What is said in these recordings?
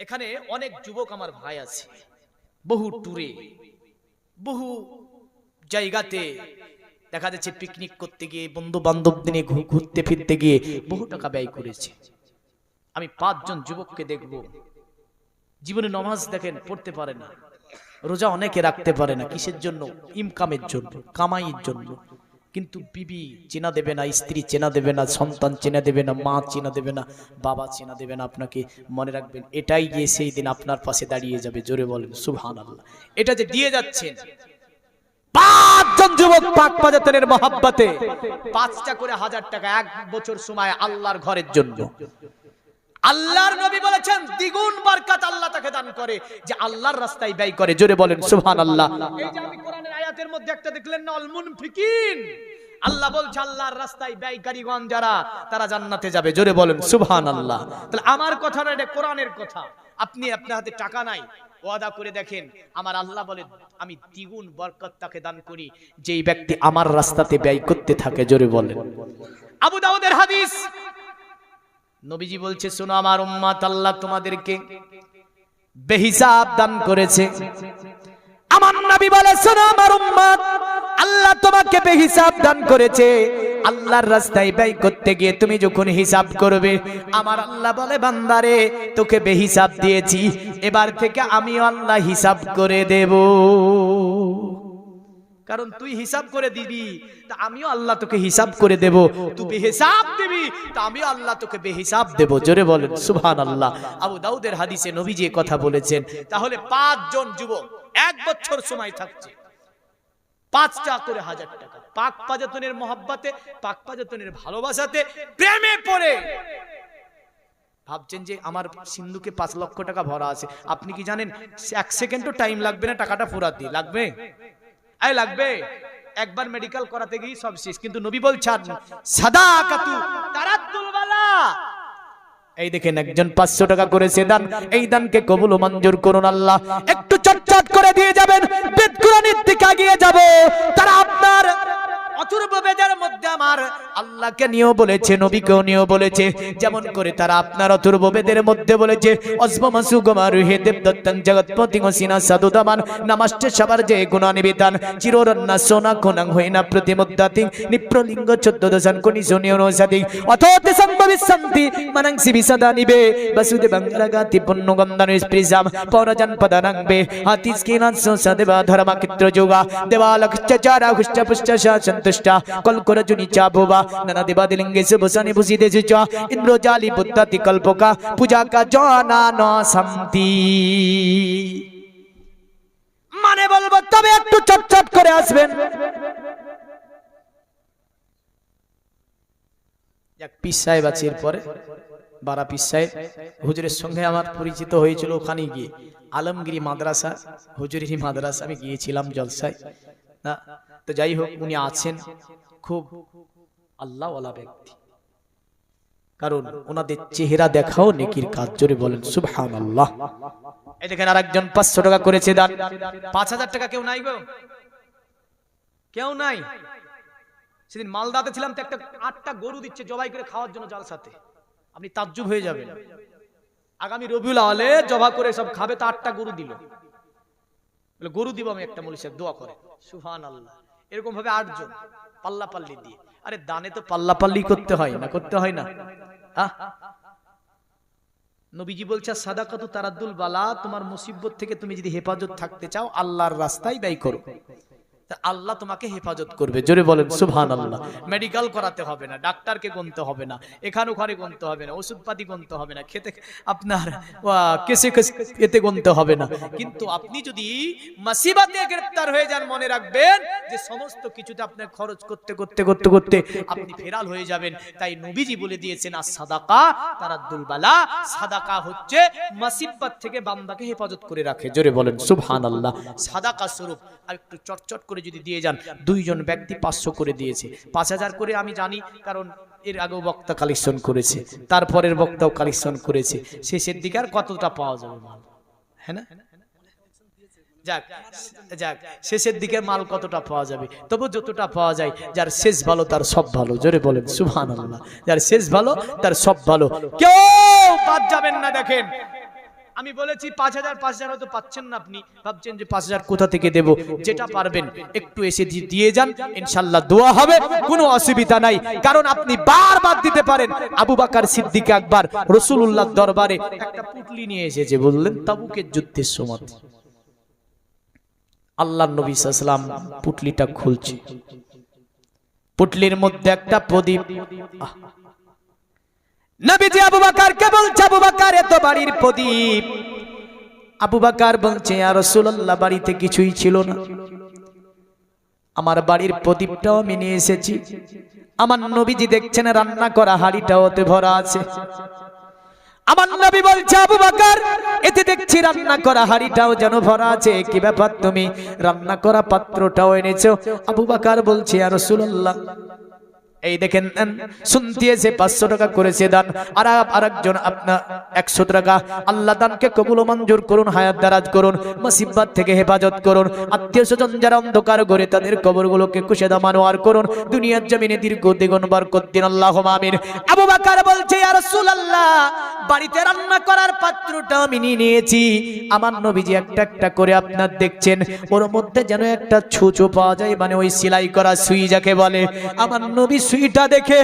এখানে অনেক যুবক আমার ভাই আছে, বহু ট্যুরে বহু জায়গাতে দেখা যাচ্ছে পিকনিক করতে গিয়ে বন্ধু বান্ধব নিয়ে ঘুরতে ফিরতে গিয়ে বহু টাকা ব্যয় করেছে। আমি 5 জন যুবককে দেখব জীবনে নামাজ দেখেন পড়তে পারে না, রোজা অনেকে রাখতে পারে না, কিসের জন্য? ইনকামের জন্য, কামাইয়ের জন্য। কিন্তু বিবি চেনা দেবে না, স্ত্রী চেনা দেবে না, সন্তান চেনা দেবে না, মা চেনা দেবে না, বাবা চেনা দেবে না। আপনাকে মনে রাখবেন, এটাই গিয়ে সেই দিন আপনার পাশে দাঁড়িয়ে যাবে। জোরে বলেন সুবহানাল্লাহ। এটা যে দিয়ে যাচ্ছেন 5 জন যুবক পাক পাজাতের মহব্বতে 5টা করে 1000 টাকা 1 বছর সময় আল্লাহর ঘরের জন্য। আল্লাহর নবী বলেছেন দ্বিগুণ বরকত আল্লাহ তাকে দান করে যে আল্লাহর রাস্তায় ব্যয় করে। জোরে বলেন সুবহানাল্লাহ। এই যে আমি কোরআনের আয়াতের মধ্যে একটা দেখলেন না, আল মুনফিকিন, আল্লাহ বলছে আল্লাহর রাস্তায় ব্যয়কারীগণ যারা, তারা জান্নাতে যাবে। জোরে বলেন সুবহানাল্লাহ। তাহলে আমার কথা না, এটা কোরআনের কথা। আপনি আপনার হাতে টাকা নাই, ওয়াদা করে দেখেন, আমার আল্লাহ বলে আমি দ্বিগুণ বরকত তাকে দান করি যেই ব্যক্তি আমার রাস্তাতে ব্যয় করতে থাকে। জোরে বলেন। আবু দাউদের হাদিস, নবীজি বলছে শোনো আমার উম্মত, আল্লাহ তোমাদেরকে বেহিসাব দান করেছে। আমার নবী বলে শোনো আমার উম্মত, আল্লাহ তোমাকে বেহিসাব দান করেছে। আল্লাহর রাস্তায় ব্যয় করতে গিয়ে তুমি যখন হিসাব করবে, আমার আল্লাহ বলে বান্দারে তোকে বেহিসাব দিয়েছি, এবার থেকে আমি আল্লাহ হিসাব করে দেব। কারণ তুই হিসাব করে দিবি, তা আমিও আল্লাহ তোকে হিসাব করে দেব। তুই বেহিসাব দিবি, তা আমিও আল্লাহ তোকে বেহিসাব দেব। জোরে বলেন সুবহানাল্লাহ। আবু দাউদের হাদিসে নবীজি কথা বলেছেন। তাহলে 5 জন যুবক 1 বছর সময় থাকছে, 5টা করে 1000 টাকা পাক পাজাতনের মহব্বতে, পাক পাজাতনের ভালোবাসাতে, প্রেমে পড়ে ভাবছেন যে আমার সিন্ধুকে 5 লক্ষ টাকা ভরা আছে। আপনি কি জানেন 1 সেকেন্ডও টাইম লাগবে না টাকাটা ফুরাতে? লাগবে? এই লাগবে। একবার মেডিকেল করাতে গিয়ে সব শেষ। কিন্তু নবী বলছেন সাদাকাতু তারাদ্দুল বালা। এই দেখেন একজন 500 টাকা করেছে দান, এই দানকে কবুল ও মঞ্জুর করুন আল্লাহ। একটু চটচট করে দিয়ে যাবেন, বেদ কুরআনের দিকে এগিয়ে যাব। তারা আপনার অথর্ব বেদের মধ্যে আমার আল্লাহকে নিয়েও বলেছে, নবীকেও নিয়েও বলেছে, যেমন করে তারা আপনার অথর্ব বেদের মধ্যে বলেছে অজবমাসু গমারু হে দেবদত্তং জগৎপতি সিনা সাধুদামান নমস্তে সবার যে গুণ নিবেদন চিররন্না সোনা কোনাং হইনা প্রতিমুদ্দাতি নিপ্রলিঙ্গ 14 দশান কোনি সোনিয় নসাদি অথতে সম্ভবিসন্তি মানং সিবি সদা নিবে বসুদেবং রাগাতি পুণ্যগন্ধন স্পৃশাম পরজন পদনংবে হাতিস কিনান সদেবা ধর্মক্ষেত্র যোগা দেবালক চারা হুষ্ট পুষ্ট শাসন্ত কলকরজুনি চাবোবা নানা দেবাদিলিঙ্গে সুবসানি বুঝিতেছে চ ইন্দ্রজালি বুদ্ধাতি কল্পকা পূজা কা জানা ন শান্তি। মানে বলবো, তবে একটু চটচট করে আসবেন। এক পীর সাহেব আছে, এরপরে বারা পীর সাহেব হুজুরের সঙ্গে আমার পরিচিত হয়েছিল ওখানে গিয়ে, আলমগিরি মাদ্রাসা, হুজুরেরই মাদ্রাসা। আমি গিয়েছিলাম জলসায় না। তো যাই হোক, উনি আছেন খুব আল্লাহওয়ালা ব্যক্তি, কারণ ওনাদের চেহারা দেখাও নেকির কাজ। জোরে বলেন সুবহানাল্লাহ। এই দেখেন আরেকজন 500 টাকা করেছে দান। 5000 টাকা কেউ নাই গো, কেউ নাই। সেদিন মালদাতে ছিলাম, তো একটা 8টা গরু দিচ্ছে জবাই করে খাওয়ার জন্য জালসাতে। আপনি তাজ্জুব হয়ে যাবেন। আগামী রবিউল আওয়ালে জবা করে সব খাবে, তো 8টা গরু দিল। গরু দিব আমি একটা, মৌলভী সাহেব দোয়া করে সুবহানাল্লাহ। এরকম ভাবে 8 জন পাল্লা পাল্লি দিয়ে। আরে দানে তো পাল্লা পাল্লি করতে হয় না, করতে হয় না? নবীজি বলছে সাদাকাতু তারাদ্দুল বালা, তোমার মুসিবত থেকে তুমি যদি হেফাজত থাকতে চাও আল্লাহর রাস্তায় ব্যয় করো, আল্লাহ তোমাকে হেফাজত করবে। জোরে বলেন সুবহানাল্লাহ। মেডিকেল করাতে হবে না, ডাক্তারকে গুনতে হবে না, এখানে ওখানে গুনতে হবে না, ওষুধপাতি গুনতে হবে না, খেতে আপনার কেসে এতে গুনতে হবে না। কিন্তু আপনি যদি মুসিবতে গ্রেফতার হয়ে যান, মনে রাখবেন যে সমস্ত কিছুতে আপনার খরচ করতে করতে করতে করতে আপনি ফেরাল হয়ে যাবেন। তাই নবীজি বলে দিয়েছেন আর সাদাকা তারাদ্দুল বালা, সাদাকা হচ্ছে মুসিবত থেকে বান্দাকে হেফাজত করে রাখে। জোরে বলেন সুবহানাল্লাহ। সাদাকা স্বরূপ আর একটু চটচট করে যদি দিয়ে যান, 2 জন ব্যক্তি 500 করে দিয়েছে, 5000 করে আমি জানি, কারণ এর আগেও বক্তা কালেকশন করেছে, তারপরের বক্তাও কালেকশন করেছে। শেষের দিকে আর কতটা পাওয়া যাবে মাল, হ্যাঁ না? যাক যাক, শেষের দিকে মাল কতটা পাওয়া যাবে, তবু যতটা পাওয়া যায়, যার শেষ ভালো তার সব ভালো। জোরে বলেন সুবহানাল্লাহ। যার শেষ ভালো তার সব ভালো, কেউ বাদ যাবেন না। দেখেন আমি বলেছি 5000 5000 হয়তো পাচ্ছেন না, আপনি ভাবছেন যে 5000 কোথা থেকে দেব। যেটা পারবেন একটু এসে দিয়ে যান, ইনশাআল্লাহ দোয়া হবে, কোনো অসুবিধা নাই। কারণ আপনি বারবার দিতে পারেন। আবু বকর সিদ্দিক আকবর রাসূলুল্লাহর দরবারে একটা পুটলি নিয়ে এসেছে, বললেন তাবুকের যুদ্ধের সময়। আল্লাহর নবী সাল্লাল্লাহু আলাইহি ওয়াসাল্লাম পুটলিটা খুলছে, পুটলির মধ্যে একটা প্রদীপ। নবীজি আবু বকরকে বলছে, আবু বকর এত বাড়ির প্রদীপ। আবু বকর বলছে, ইয়া রাসূলুল্লাহ বাড়িতে কিছুই ছিল না, আমার বাড়ির প্রদীপটাও আমি নিয়ে এসেছি। আমার নবীজি দেখছেন রান্না করা হাঁড়িটাও ওতে ভরা আছে। আমার নবী বলছে, আবু বকর এতে দেখছি রান্না করা হাঁড়িটাও যেন ভরা আছে, কি ব্যাপার তুমি রান্না করা পাত্রটাও এনেছো? আবু বকর বলছে, ইয়া রাসূলুল্লাহ এই দেখেন শুনতে এসে 500 টাকা করেছে দান, আর আরেকজন আপনার 100 টাকা। আল্লাহ দানকে কবুল ও মঞ্জুর করুন, হায়াত দারাজ করুন, মুসিবত থেকে হেফাজত করুন। আত্মীয় স্বজন যারা অন্ধকার ঘরে তাদের কবরগুলোকে কুশেদা মানোয়ার করুন, দুনিয়ার জমিনে দীর্ঘ দ্বিগুণ বরকত দিন, আল্লাহুম্মা আমিন। আবু বকর বলছে, ইয়া রাসূলুল্লাহ বাড়িতে রান্না করার পাত্রটা আমি নিয়ে নিয়েছি। আমার নবীজি একটা একটা করে আপনার দেখছেন, ওর মধ্যে যেন একটা ছুঁচো পাওয়া যায়, মানে ওই সেলাই করা সুই যাকে বলে। আমার নবী সুইটা দেখে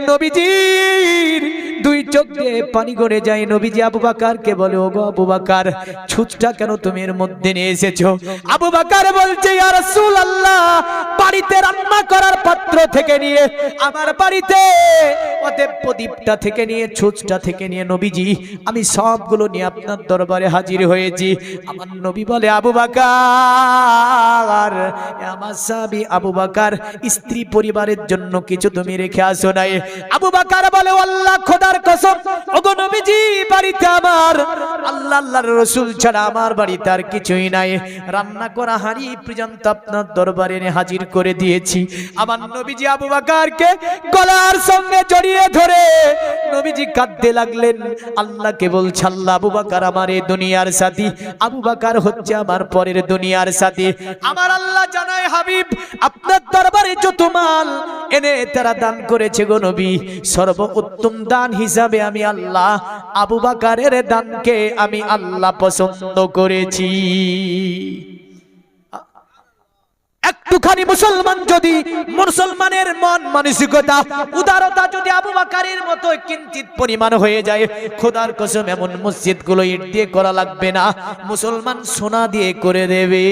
নবীজির দুই চোখ দিয়ে পানি গড়ে যায়। নবীজি আবু বকরকে বলে, ওগো আবু বকর ছুঁচটা কেন তুমি এর মধ্যে নিয়ে এসেছো? আবু বকর বলছে, ইয়া রাসূলুল্লাহ বাড়িতে রান্না করার পাত্র থেকে নিয়ে আমার বাড়িতে ওতে প্রদীপটা থেকে নিয়ে ছুঁচটা থেকে নিয়ে নবীজি আমি সবগুলো নিয়ে আপনার দরবারে হাজির হয়েছি। আমার নবী বলে, আবু বকর আমার সাহাবী আবু বকর স্ত্রী পরিবারের জন্য কিছু তুমি রেখে আসো নাই? আবু বকর বলে, আল্লাহ খোদার কসম ওগো নবীজি বাড়িতে আমার আল্লাহ আল্লাহর রাসূল ছাড়া আমার বাড়িতে আর কিছুই নাই, রান্না করা হাঁড়ি পর্যন্ত আপনার দরবারে এনে হাজির করে দিয়েছি। আমার নবীজি আবু বকরকে গলার সঙ্গে জড়িয়ে ধরে নবীজি কাঁদতে লাগলেন। আল্লাহকে বলছে, আল্লাহ আবু বকর আমার এই দুনিয়ার সাথী, আবু বকর হচ্ছে আমার পরের দুনিয়ার সাথী। আমার আল্লাহ জানায়, হাবিব আপনার দরবারে যত মাল এনে তারা দান করেছে গো নবী, সর্বোত্তম দান হিসাবে আমি আল্লাহ আবু বকরের দানকে আমি আল্লাহ পছন্দ করেছি। একটুখানি মুসলমান যদি মুসলমানের মন মানসিকতা উদারতা যদি আবু বকরের মতো কিঞ্চিত পরিমাণ হয়ে যায়, খোদার কসম এমন মসজিদ গুলো ইট দিয়ে করা লাগবে না, মুসলমান সোনা দিয়ে করে দেবে।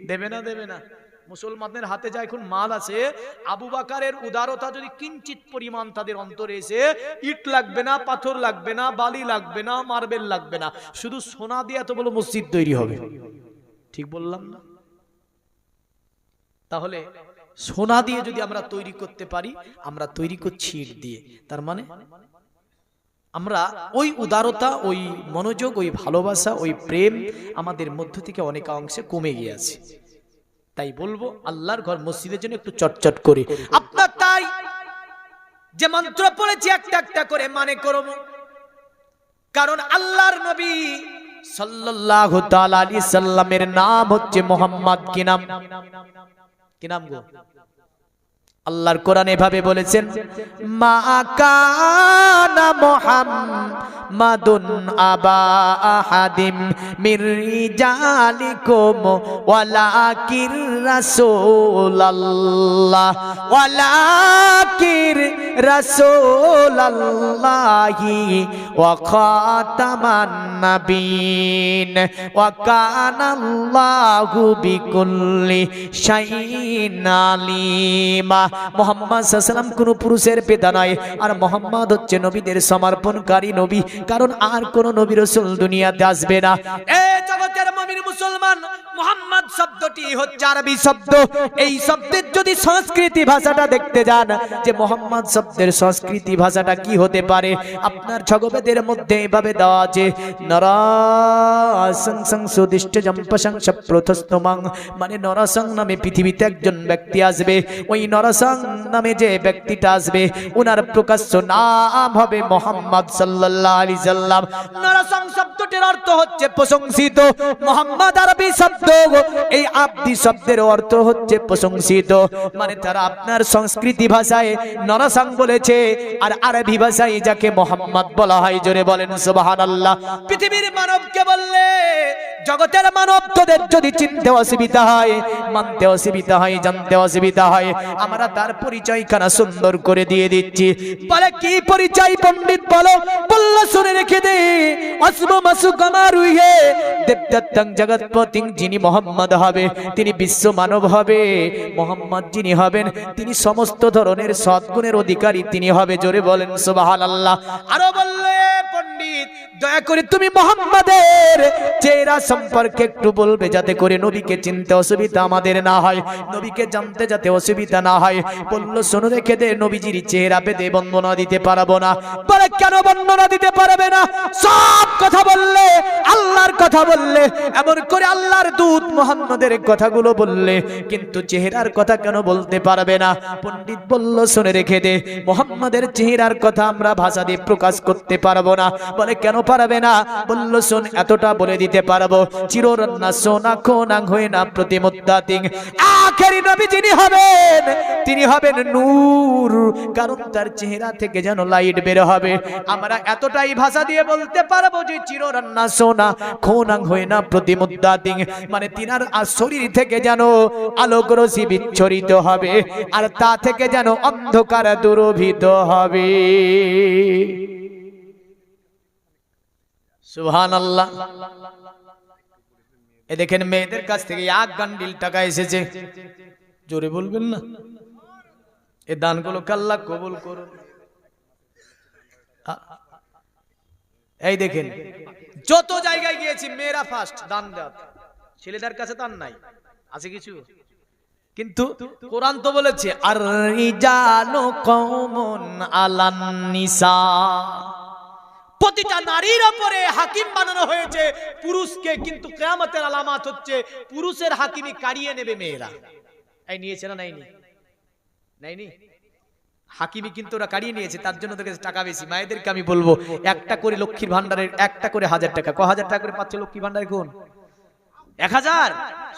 দেবে না? দেবে না? মুসলমানদের হাতে যা এখন মাল আছে, আবু বকরের উদারতা যদি কিঞ্চিত পরিমাণ তাদের অন্তরে এসে, ইট লাগবে না, পাথর লাগবে না, বালি লাগবে না, মার্বেল লাগবে না, শুধু সোনা দিয়ে এত বড় মসজিদ তৈরি হবে। ঠিক বললাম না? তাহলে সোনা দিয়ে যদি আমরা তৈরি করতে পারি, আমরা তৈরি করছি ইট দিয়ে, তার মানে আমরা ওই উদারতা, ওই মনোযোগ, ওই ভালোবাসা, ওই প্রেম আমাদের মধ্য থেকে অনেক অংশে কমে গিয়েছে। তাই বলবো আল্লাহর ঘর মসজিদের জন্য একটু চটচট করে আপনার তাই যে মন্ত্র পড়েছি একটা একটা করে মানে করব, কারণ আল্লাহর নবী সাল্লাল্লাহু তাআলা আলাইহি সাল্লামের নাম হচ্ছে মুহাম্মদ। কি নাম? কি নাম গো? আল্লাহর কোরআন এভাবে বলেছেন, মা কানা মুহাম্মাদুন আবা আহাদিম মির রিজালিকুম ওয়ালাকির রাসূলুল্লাহ ওয়ালাকির রাসূলুল্লাহি ওয়া খাতামান নাবিয়িন ওয়া কানাল্লাহু বিকুল্লি শাইইন আলিমা। মুহাম্মদ সাল্লাল্লাহু আলাইহি ওয়াসাল্লাম কোন পুরুষের পিতা নয়, আর মুহাম্মদ হচ্ছে নবীদের সমর্পণকারী নবী, কারণ আর কোন নবী রাসূল দুনিয়াতে আসবে না। এই জগতের মুমিন মুসলমান, মুহাম্মদ শব্দটি হচ্ছে আরবি শব্দ। এই শব্দের যদি সংস্কৃতি ভাষাটা দেখতে যান, যে মুহাম্মদ শব্দের সংস্কৃতি ভাষাটা কি হতে পারে, আপনার জগবেদের মধ্যে এভাবে দেওয়া আছে, নরাসং সংসুদিষ্ট জম্পসং সপ্রথস্তমং, মানে নরাসং নামে পৃথিবীতে একজন ব্যক্তি আসবে। ওই নরাসং নামে যে ব্যক্তিটা আসবে, ওনার প্রকাশ্য নাম হবে মুহাম্মদ সাল্লাল্লাহু আলাইহি সাল্লাম। নরাসং শব্দটির অর্থ হচ্ছে প্রশংসিত। মোহাম্মদ আরবি শব্দ, এই আব্দি শব্দের অর্থ হচ্ছে প্রশংসিত, মানে তারা আপনার সংস্কৃতি ভাষায় নরসং বলেছে, আর আরবি ভাষায় যাকে মোহাম্মদ বলা হয়। জোরে বলেন সুবহানাল্লাহ। পৃথিবীর মানবকে বললে, জগতের মানব তোদের যদি চিনতে অসুবিধা হয়, মানতে অসুবিধা হয়, জানতে অসুবিধা হয়, আমরা তার পরিচয়খানা সুন্দর করে দিয়ে দিচ্ছি। বলে কি পরিচয় পণ্ডিত বলো? বলল শুনে রেখে দে, অসমু মাসু কামারুহে দেবদত্তং জগৎপতিং, যিনি মোহাম্মদ হবে তিনি বিশ্ব মানব হবে। মোহাম্মদ যিনি হবেন তিনি সমস্ত ধরনের সদ্গুণের অধিকারী তিনি হবে। জোরে বলেন সুবহানাল্লাহ। আরো বললে পণ্ডিত দয়া করে তুমি মোহাম্মদের চেহারা সম্পর্কে একটু বলবে, যাতে করে নবীকে চিনতে অসুবিধা আমাদের না হয়, নবীকে জানতে যাতে অসুবিধা না হয়। বলল শোনো রেখে দে, নবীজির চেহারা পেতে বর্ণনা দিতে পারবো না। বলে কেন বর্ণনা দিতে পারবে না? সব কথা বললে, আল্লাহর কথা বললে, এমন করে আল্লাহর দূত মুহাম্মদের কথাগুলো বললে, কিন্তু চেহারার কথা কেন বলতে পারবে না? পণ্ডিত বলল শুনে রেখে দে, মুহাম্মদের চেহারার কথা আমরা ভাষা দিয়ে প্রকাশ করতে পারবো না। বলে কেন পারবে না? বলল শোন, এতটা বলে দিতে পারবো, চিররন্না সোনা খোনাং হয়ে না প্রতিমুদ্দাতিং, আখেরি নবী যিনি হবেন তিনি হবেন নূর, কারণ তার চেহারা থেকে যেন লাইট বের হবে। আমরা এতটাই ভাষা দিয়ে বলতে পারবো যে চিররন্না সোনা খোনাং হয়ে না প্রতিমুদ্দাতিং, মানে তিনার শরীর থেকে যেন আলোক রশ্মি বিচ্ছরিত হবে, আর তা থেকে যেন অন্ধকার দূরভীত হবে। সুবহানাল্লাহ। এ দেখেন মেয়েদের কাছ থেকে 1 গান্ডিল টাকা এসেছে, জোরে বলবেন না? এই দানগুলো আল্লাহ কবুল করুন। এই দেখেন যত জায়গায় গিয়েছি মেয়েরা ফার্স্ট দান দেয়, ছেলেদের কাছে দান নাই, আছে কিছু? কিন্তু কোরআন তো বলেছে আর রিজালু কওমুন আলান নিসা, প্রতিটা নারীর উপরে হাকিম বানানো হয়েছে পুরুষকে, কিন্তু কিয়ামতের আলামত হচ্ছে পুরুষের হাকিমি কাড়িয়ে নেবে মেয়েরা। এই নিয়েছে না নাইনি? নাইনি? হাকিমি কিন্তু ওরা কাড়িয়ে নিয়েছে, তার জন্য তোকে টাকা বেশি। মায়েদেরকে আমি বলবো একটা করে লক্ষ্মীর ভান্ডারের একটা করে 1000 টাকা, ক 1000 টাকা করে পাচ্ছে লক্ষ্মীর ভান্ডারে কোন 1000?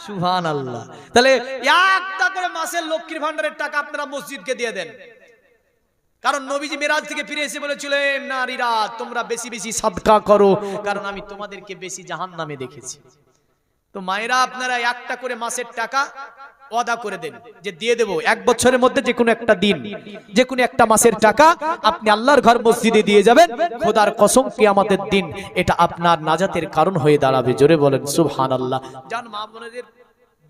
সুবহানাল্লাহ। তাহলে একটা করে মাসের লক্ষ্মীর ভান্ডারের টাকা আপনারা মসজিদকে দিয়ে দেন, কারণ নবীজি মেরাজ থেকে ফিরে এসে বলেছিলেন নারীরা তোমরা বেশি বেশি সাদকা করো, কারণ আমি তোমাদেরকে বেশি জাহান্নামে দেখেছি। তো মায়েরা আপনারা একটা করে মাসের টাকা ওয়াদা করে দেন যে দিয়ে দেব 1 বছরের মধ্যে যে কোনো একটা দিন, যে কোনো একটা মাসের টাকা আপনি আল্লাহর ঘর মসজিদে দিয়ে যাবেন, খোদার কসম কিয়ামতের দিন এটা আপনার নাজাতের কারণ হয়ে দাঁড়াবে। জোরে বলেন সুবহানাল্লাহ। জান মা বোনেদের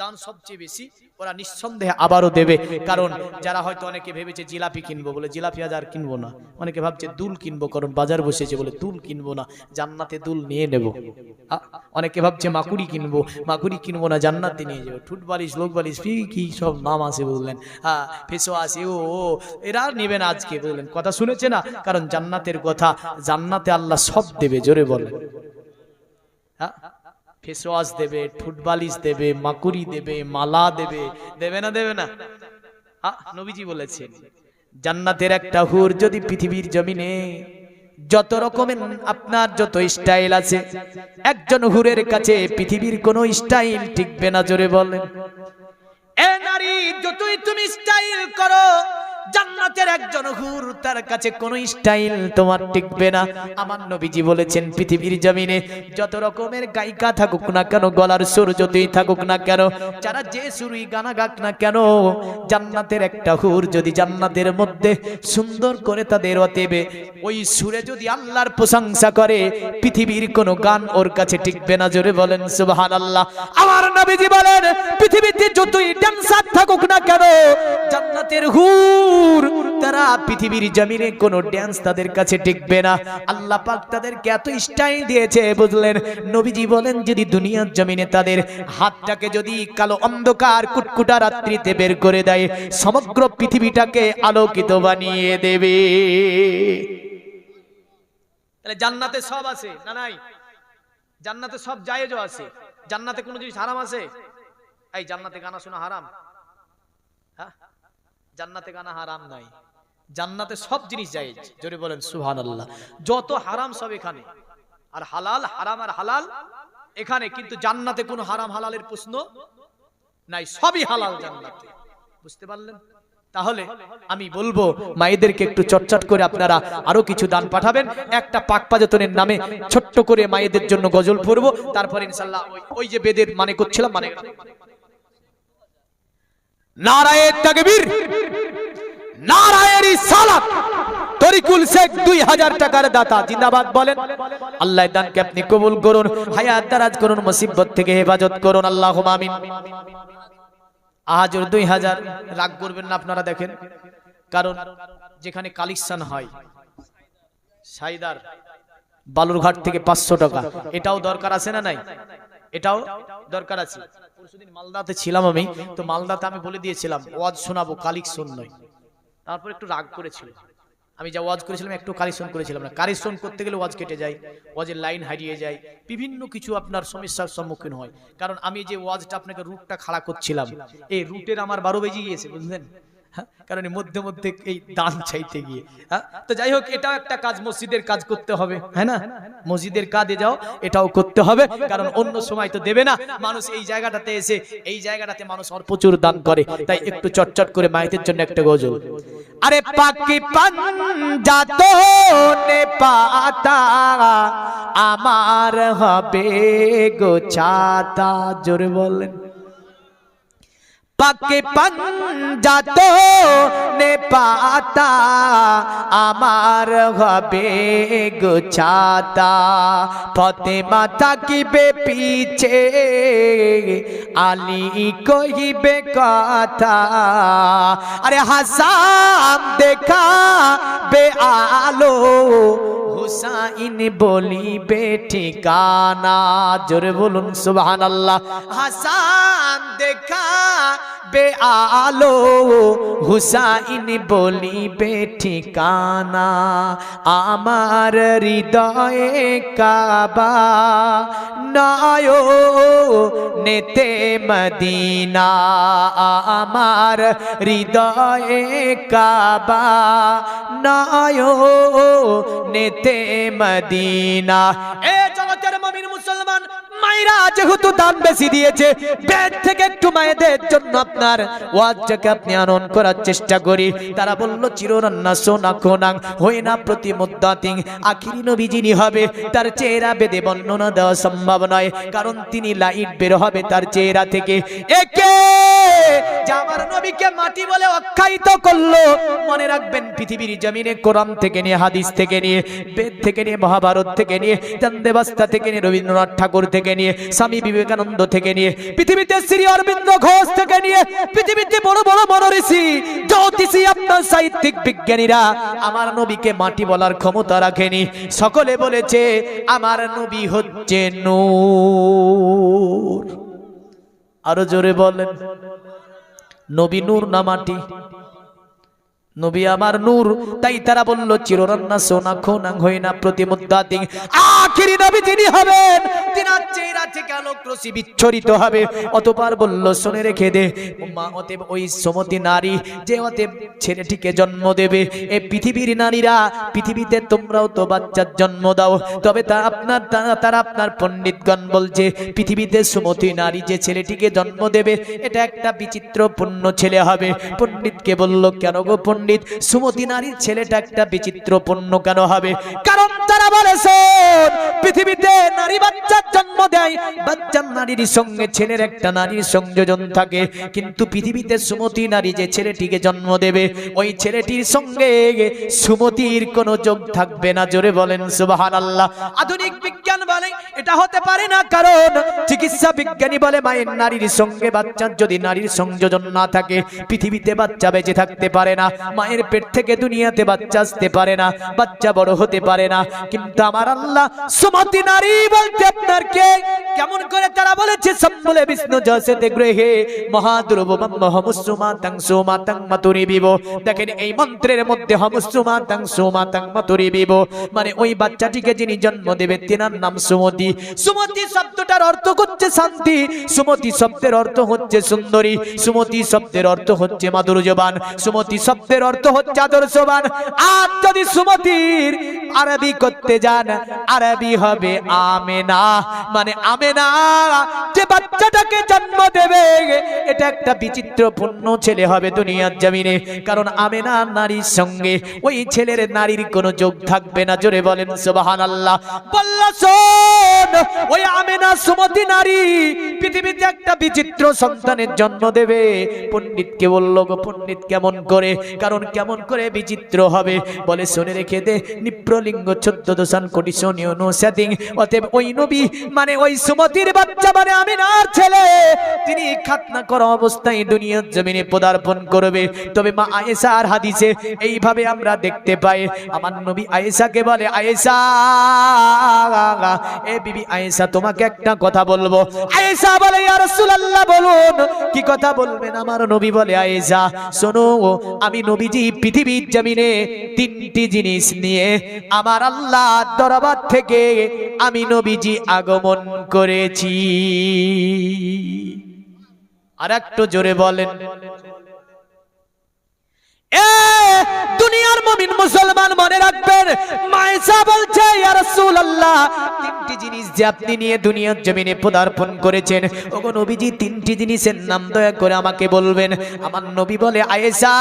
দান সবচেয়ে বেশি, ওরা নিঃসন্দেহে আবারও দেবে, কারণ যারা হয়তো অনেকে ভেবেছে জিলাপি কিনবো, বলে জিলাপি আজ আর কিনবো না। অনেকে ভাবছে দুল কিনবো, কারণ বাজার বসেছে বলে দুল কিনবো না, জান্নাতে দুল নিয়ে নেব। অনেকে ভাবছে মাকুড়ি কিনবো, মাকুড়ি কিনবো না, জান্নাতে নিয়ে যাবো। ঠুট বালিশ, লোক বালিশ, কি সব নাম আছে বললেন, ফেসো আছে, ও এরা নেবেন আজকে বললেন, কথা শুনেছে না? কারণ জান্নাতের কথা, জান্নাতে আল্লাহ সব দেবে। জোরে বলেন। ফেসওয়াশ দেবে, ঠুটবালিশ দেবে, মাকুরি দেবে, মালা দেবে, দেবে না? দেবে না? নবীজি বলেছেন জান্নাতের একটা হুর যদি পৃথিবীর জমিনে যত রকমের আপনার যত স্টাইল আছে, একজন হুরের কাছে পৃথিবীর কোনো স্টাইল টিকবে না। জোরে বলেন। এ নারী যতই তুমি স্টাইল করো, জান্নাতের একজন হুর তার কাছে কোনো স্টাইল তোমার টিকবে না। আমার নবীজি বলেছেন পৃথিবীর জমিনে যত রকমের গায়িকা থাকুক না কেন, গলার সুর যতই থাকুক না কেন, যারা যে সুরই গানা গাক না কেন, জান্নাতের একটা হুর যদি জান্নাতের মধ্যে সুন্দর করে তাদের অতএবে ওই সুরে যদি আল্লাহর প্রশংসা করে, পৃথিবীর কোনো গান ওর কাছে টিকবে না। জোরে বলেন সুবহানাল্লাহ। আমার নবীজি বলেন পৃথিবীতে যতই ড্যান্সার থাকুক না কেন, জান্নাতের হুর তারা পৃথিবীর জমিনে কোনো ড্যান্স তাদের কাছে টিকবে না। আল্লাহ পাক তাদেরকে এত স্টাইল দিয়েছে, বুঝলেন? নবীজি বলেন যদি দুনিয়ার জমিনে তাদের হাতটাকে যদি কালো অন্ধকার কুটকুটা রাত্রিতে বের করে দেয়, সমগ্র পৃথিবীটাকে আলোকিত বানিয়ে দেবে। তাহলে জান্নাতে সব আছে না নাই? জান্নাতে সব জায়েজও আছে। জান্নাতে কোনো জিনিস হারাম আছে? এই জান্নাতে গানা শোনা হারাম? হ্যাঁ, জান্নাতে গানা হারাম নাই, জান্নাতে সব জিনিস জায়েজ। জোরে বলেন সুবহানাল্লাহ। যত হারাম সব এখানে, আর হালাল, হারাম আর হালাল এখানে কিন্তু জান্নাতে কোনো হারাম হালালের প্রশ্ন নাই, সবই হালাল জান্নাতে। বুঝতে পারলেন? তাহলে আমি বলবো মায়েদেরকে একটু চটচট করে আপনারা আরো কিছু দান পাঠাবেন। একটা পাক পাজাতনের নামে ছোট্ট করে মায়েদের জন্য গজল পড়বো, তারপর ইনশাআল্লাহ ওই যে বেদের মানে করছিলাম, মানে নারায়ে তাকবীর, নারায়ে রিসালাত। তরিকুল শেখ 2000 টাকার দাতা, জিন্দাবাদ বলেন। আল্লাহ দানকে আপনি কবুল করুন, হায়াত দারাজ করুন, মুসিবত থেকে হেফাজত করুন, আল্লাহুম্মা আমিন। আজর 2000 রাগ করবেন না আপনারা, দেখেন, কারণ যেখানে কালেকশন হয় সাইদার বালুরঘাট থেকে 500 টাকা, এটাও দরকার আছে না নাই? এটাও দরকার আছে। পরশুদিন মালদাতে ছিলাম আমি, তো মালদাতে আমি বলে দিয়েছিলাম ওয়াজ শোনাবো, কালেকশন নয়। তারপর একটু রাগ করেছিল, আমি যা ওয়াজ করেছিলাম একটু কালেকশন করেছিলাম না। কালেকশন করতে গেলে ওয়াজ কেটে যায়, ওয়াজের লাইন হারিয়ে যায়, বিভিন্ন কিছু আপনার সমস্যার সম্মুখীন হয়। কারণ আমি যে ওয়াজটা আপনাকে রুটটা খাড়া করছিলাম, এই রুটের আমার 12 বেজে গিয়েছে, বুঝলেন? কারণ মধ্যে মধ্যে এই দান চাইতে গিয়ে, তো যাই হোক, এটাও একটা কাজ, মসজিদের কাজ করতে হবে, হ্যাঁ না? মসজিদের কাজে যাও, এটাও করতে হবে, কারণ অন্য সময় তো দেবে না মানুষ। এই জায়গাটাতে এসে, এই জায়গাটাতে মানুষ আর প্রচুর দান করে, তাই একটু চটচট করে মায়েদের জন্য একটা গজল। আরে পাকি পাঞ্জাতো নে পাতা আমার হবে গোছাতা, জোরে বলেন। পাকে পাঞ্জাতো নে পাতা আমার হবে গোছাতা, ফাতেমা থাকিবে পিছে আলী কহিবে কথা। আরে হাসান দেখা বে আলো হুসাইন বলিবে ঠিকানা, জোরে বলুন সুবহানাল্লাহ। হাসান দেখা বে আলো হুসাইন বলিবে ঠিকানা, আমার হৃদয়ে কাবা নয়নেতে মদিনা, আমার হৃদয়ে কাবা নয়নেতে মদিনা। এ জগতের মুমিন মুসলমান মায়েরা যেহেতু দান বেশি দিয়েছে, পেট থেকে একটু মায়েদের জন্য আপনার ওয়াজটাকে আপনি আনন করার চেষ্টা করি। তারা বলল চিররান্না সোনা কোনাং হই না প্রতি মুদ্দাতিং, আখিরি নবী যিনি হবে তার চেহারা বেদে বর্ণনা দেওয়া সম্ভব নয়, কারণ তিনি লাইট বের হবে তার চেহারা থেকে। একে যে আমার নবীকে মাটি বলে আখ্যায়িত করলো, মনে রাখবেন পৃথিবীর জমিনে কোরআন থেকে নিয়ে, হাদিস থেকে নিয়ে, বেদ থেকে নিয়ে, মহাভারত থেকে নিয়ে, চান্দেবাস্তা থেকে নিয়ে, রবীন্দ্রনাথ ঠাকুর থেকে নিয়ে, স্বামী বিবেকানন্দ থেকে নিয়ে, পৃথিবীতে শ্রী অরবিন্দ ঘোষ থেকে নিয়ে, পৃথিবীতে বড় বড় মনীষী, জ্যোতিষী, আপনার সাহিত্যিক বিজ্ঞানীরা আমার নবীকে মাটি বলার ক্ষমতা রাখেনি। সকলে বলেছে আমার নবী হচ্ছে নূর। আরো জোরে বলেন, নবী নূর না মাটি? নবী আমার নূর, তাই তারা বলল চিররান্না সোনা খোনাং হই না প্রতিমুদ্দাতিং, আখিরি নবী যিনি হবেন তিনার চেহারা থেকে আলোক রশ্মি বিচ্ছরিত হবে। অতঃপর বলল শুনে রেখে দে মা, অতএব ওই সমতি নারী যে অতএব ছেলেটিকে জন্ম দেবে, এই পৃথিবীর নারীরা, পৃথিবীতে তোমরাও তো বাচ্চার জন্ম দাও, তবে তারা আপনার পণ্ডিতগণ বলছে পৃথিবীতে সুমতি নারী যে ছেলেটিকে জন্ম দেবে এটা একটা বিচিত্রপূর্ণ ছেলে হবে। পণ্ডিতকে বলল কেন গো পণ্ডিত, সুমতি নারীর ছেলেটা একটা বিচিত্রপূর্ণ কেন হবে? কারণ তারা বলেছে পৃথিবীতে নারী বাচ্চার জন্ম দেয়, বাচ্চার নারীর সঙ্গে ছেলের একটা নারীর সংযোজন থাকে, কিন্তু পৃথিবীতে সুমতি নারী যে ছেলেটিকে জন্ম দেবে ওই ছেলেটির সঙ্গে সুমতির কোনো যোগ থাকবে না। জোরে বলেন সুবহানাল্লাহ। আধুনিক বিজ্ঞান বলে এটা হতে পারে না, কারণ চিকিৎসা বিজ্ঞানী বলে মায়ের নারীর সঙ্গে বাচ্চার যদি নারীর সংযোজন না থাকে পৃথিবীতে বাচ্চা বেঁচে থাকতে পারে না, মায়ের পেট থেকে দুনিয়াতে বাচ্চা আসতে পারে না, বাচ্চা বড় হতে পারে না। কিন্তু আমার আল্লাহ সুমতি নারী বলতে আপনার কে? কেমন করে তারা বলেছে সম্বলে বিষ্ণু জসতে গ্রহে মহাদ্রব মহমুসুমাতাং সুমাতাং মাতুরিবিব। দেখেন এই মন্ত্রের মধ্যে হমুসুমাতাং সুমাতাং মাতুরিবিব মানে ওই বাচ্চাটিকে যিনি জন্ম দেবে তিনার নাম সুমতি। সুমতি শব্দটার অর্থ হচ্ছে শান্তি, সুমতি শব্দের অর্থ হচ্ছে সুন্দরী, সুমতি শব্দের অর্থ হচ্ছে মাধুর্যবান, সুমতি শব্দের অর্থ হচ্ছে আদর্শবান। আর যদি সুমতির আরবি করতে যান আরবি হবে আমেনা, মানে আমেনা যে বাচ্চাটাকে জন্ম দেবে এটা একটা বিচিত্রপূর্ণ ছেলে হবে দুনিয়ার জমিনে, কারণ আমেনা নারীর সঙ্গে ওই ছেলের নারীর কোনো যোগ থাকবে না। জোরে বলেন সুবহানাল্লাহ। বল্লা শোন, ওই আমেনা সুমতি নারী পৃথিবীতে একটা বিচিত্র সন্তানের জন্ম দেবে। পণ্ডিতকে বলল, গো পণ্ডিত কেমন করে, কারণ কেমন করে বিচিত্র হবে, বলে শুনে রেখে দে, নিপ্রলিঙ্গ 14 দশান কোটি শোনিও নো সেটিং। অতএব ওই নবী মানে ওই সুমতির বাচ্চা মানে আমিনার ছেলে, তিনি খাতনা করা অবস্থায় দুনিয়ার জমিনে পদার্পণ করবে। তবে মা আয়েশার হাদিসে এইভাবে আমরা দেখতে পাই, আমার নবী আয়েশাকে বলে, আয়েশা, এ বিবি আয়েশা তোমাকে একটা কথা বলবো। আয়েশা বলে, ইয়া রাসূলুল্লাহ বলুন। কি কথা বলবেন? আমার নবী বলে, আয়েশা শোনো, আমি নবীজি পৃথিবীর জমিনে 3টি জিনিস নিয়ে আমার আল্লাহ দরবার থেকে আমি নবীজি আগমন করেছি। আর একটু জোরে বলেন। দুনিয়ার মুমিন মুসলমান মনে রাখবেন, মায়েশা বলছে, ইয়া রাসূলুল্লাহ 3টি জিনিস যে আপনি নিয়ে দুনিয়ার জমিনে পদার্পণ করেছেন, ওগো নবীজি 3টি জিনিসের নাম দয়া করে আমাকে বলবেন। আমার নবী বলে, আয়েশা,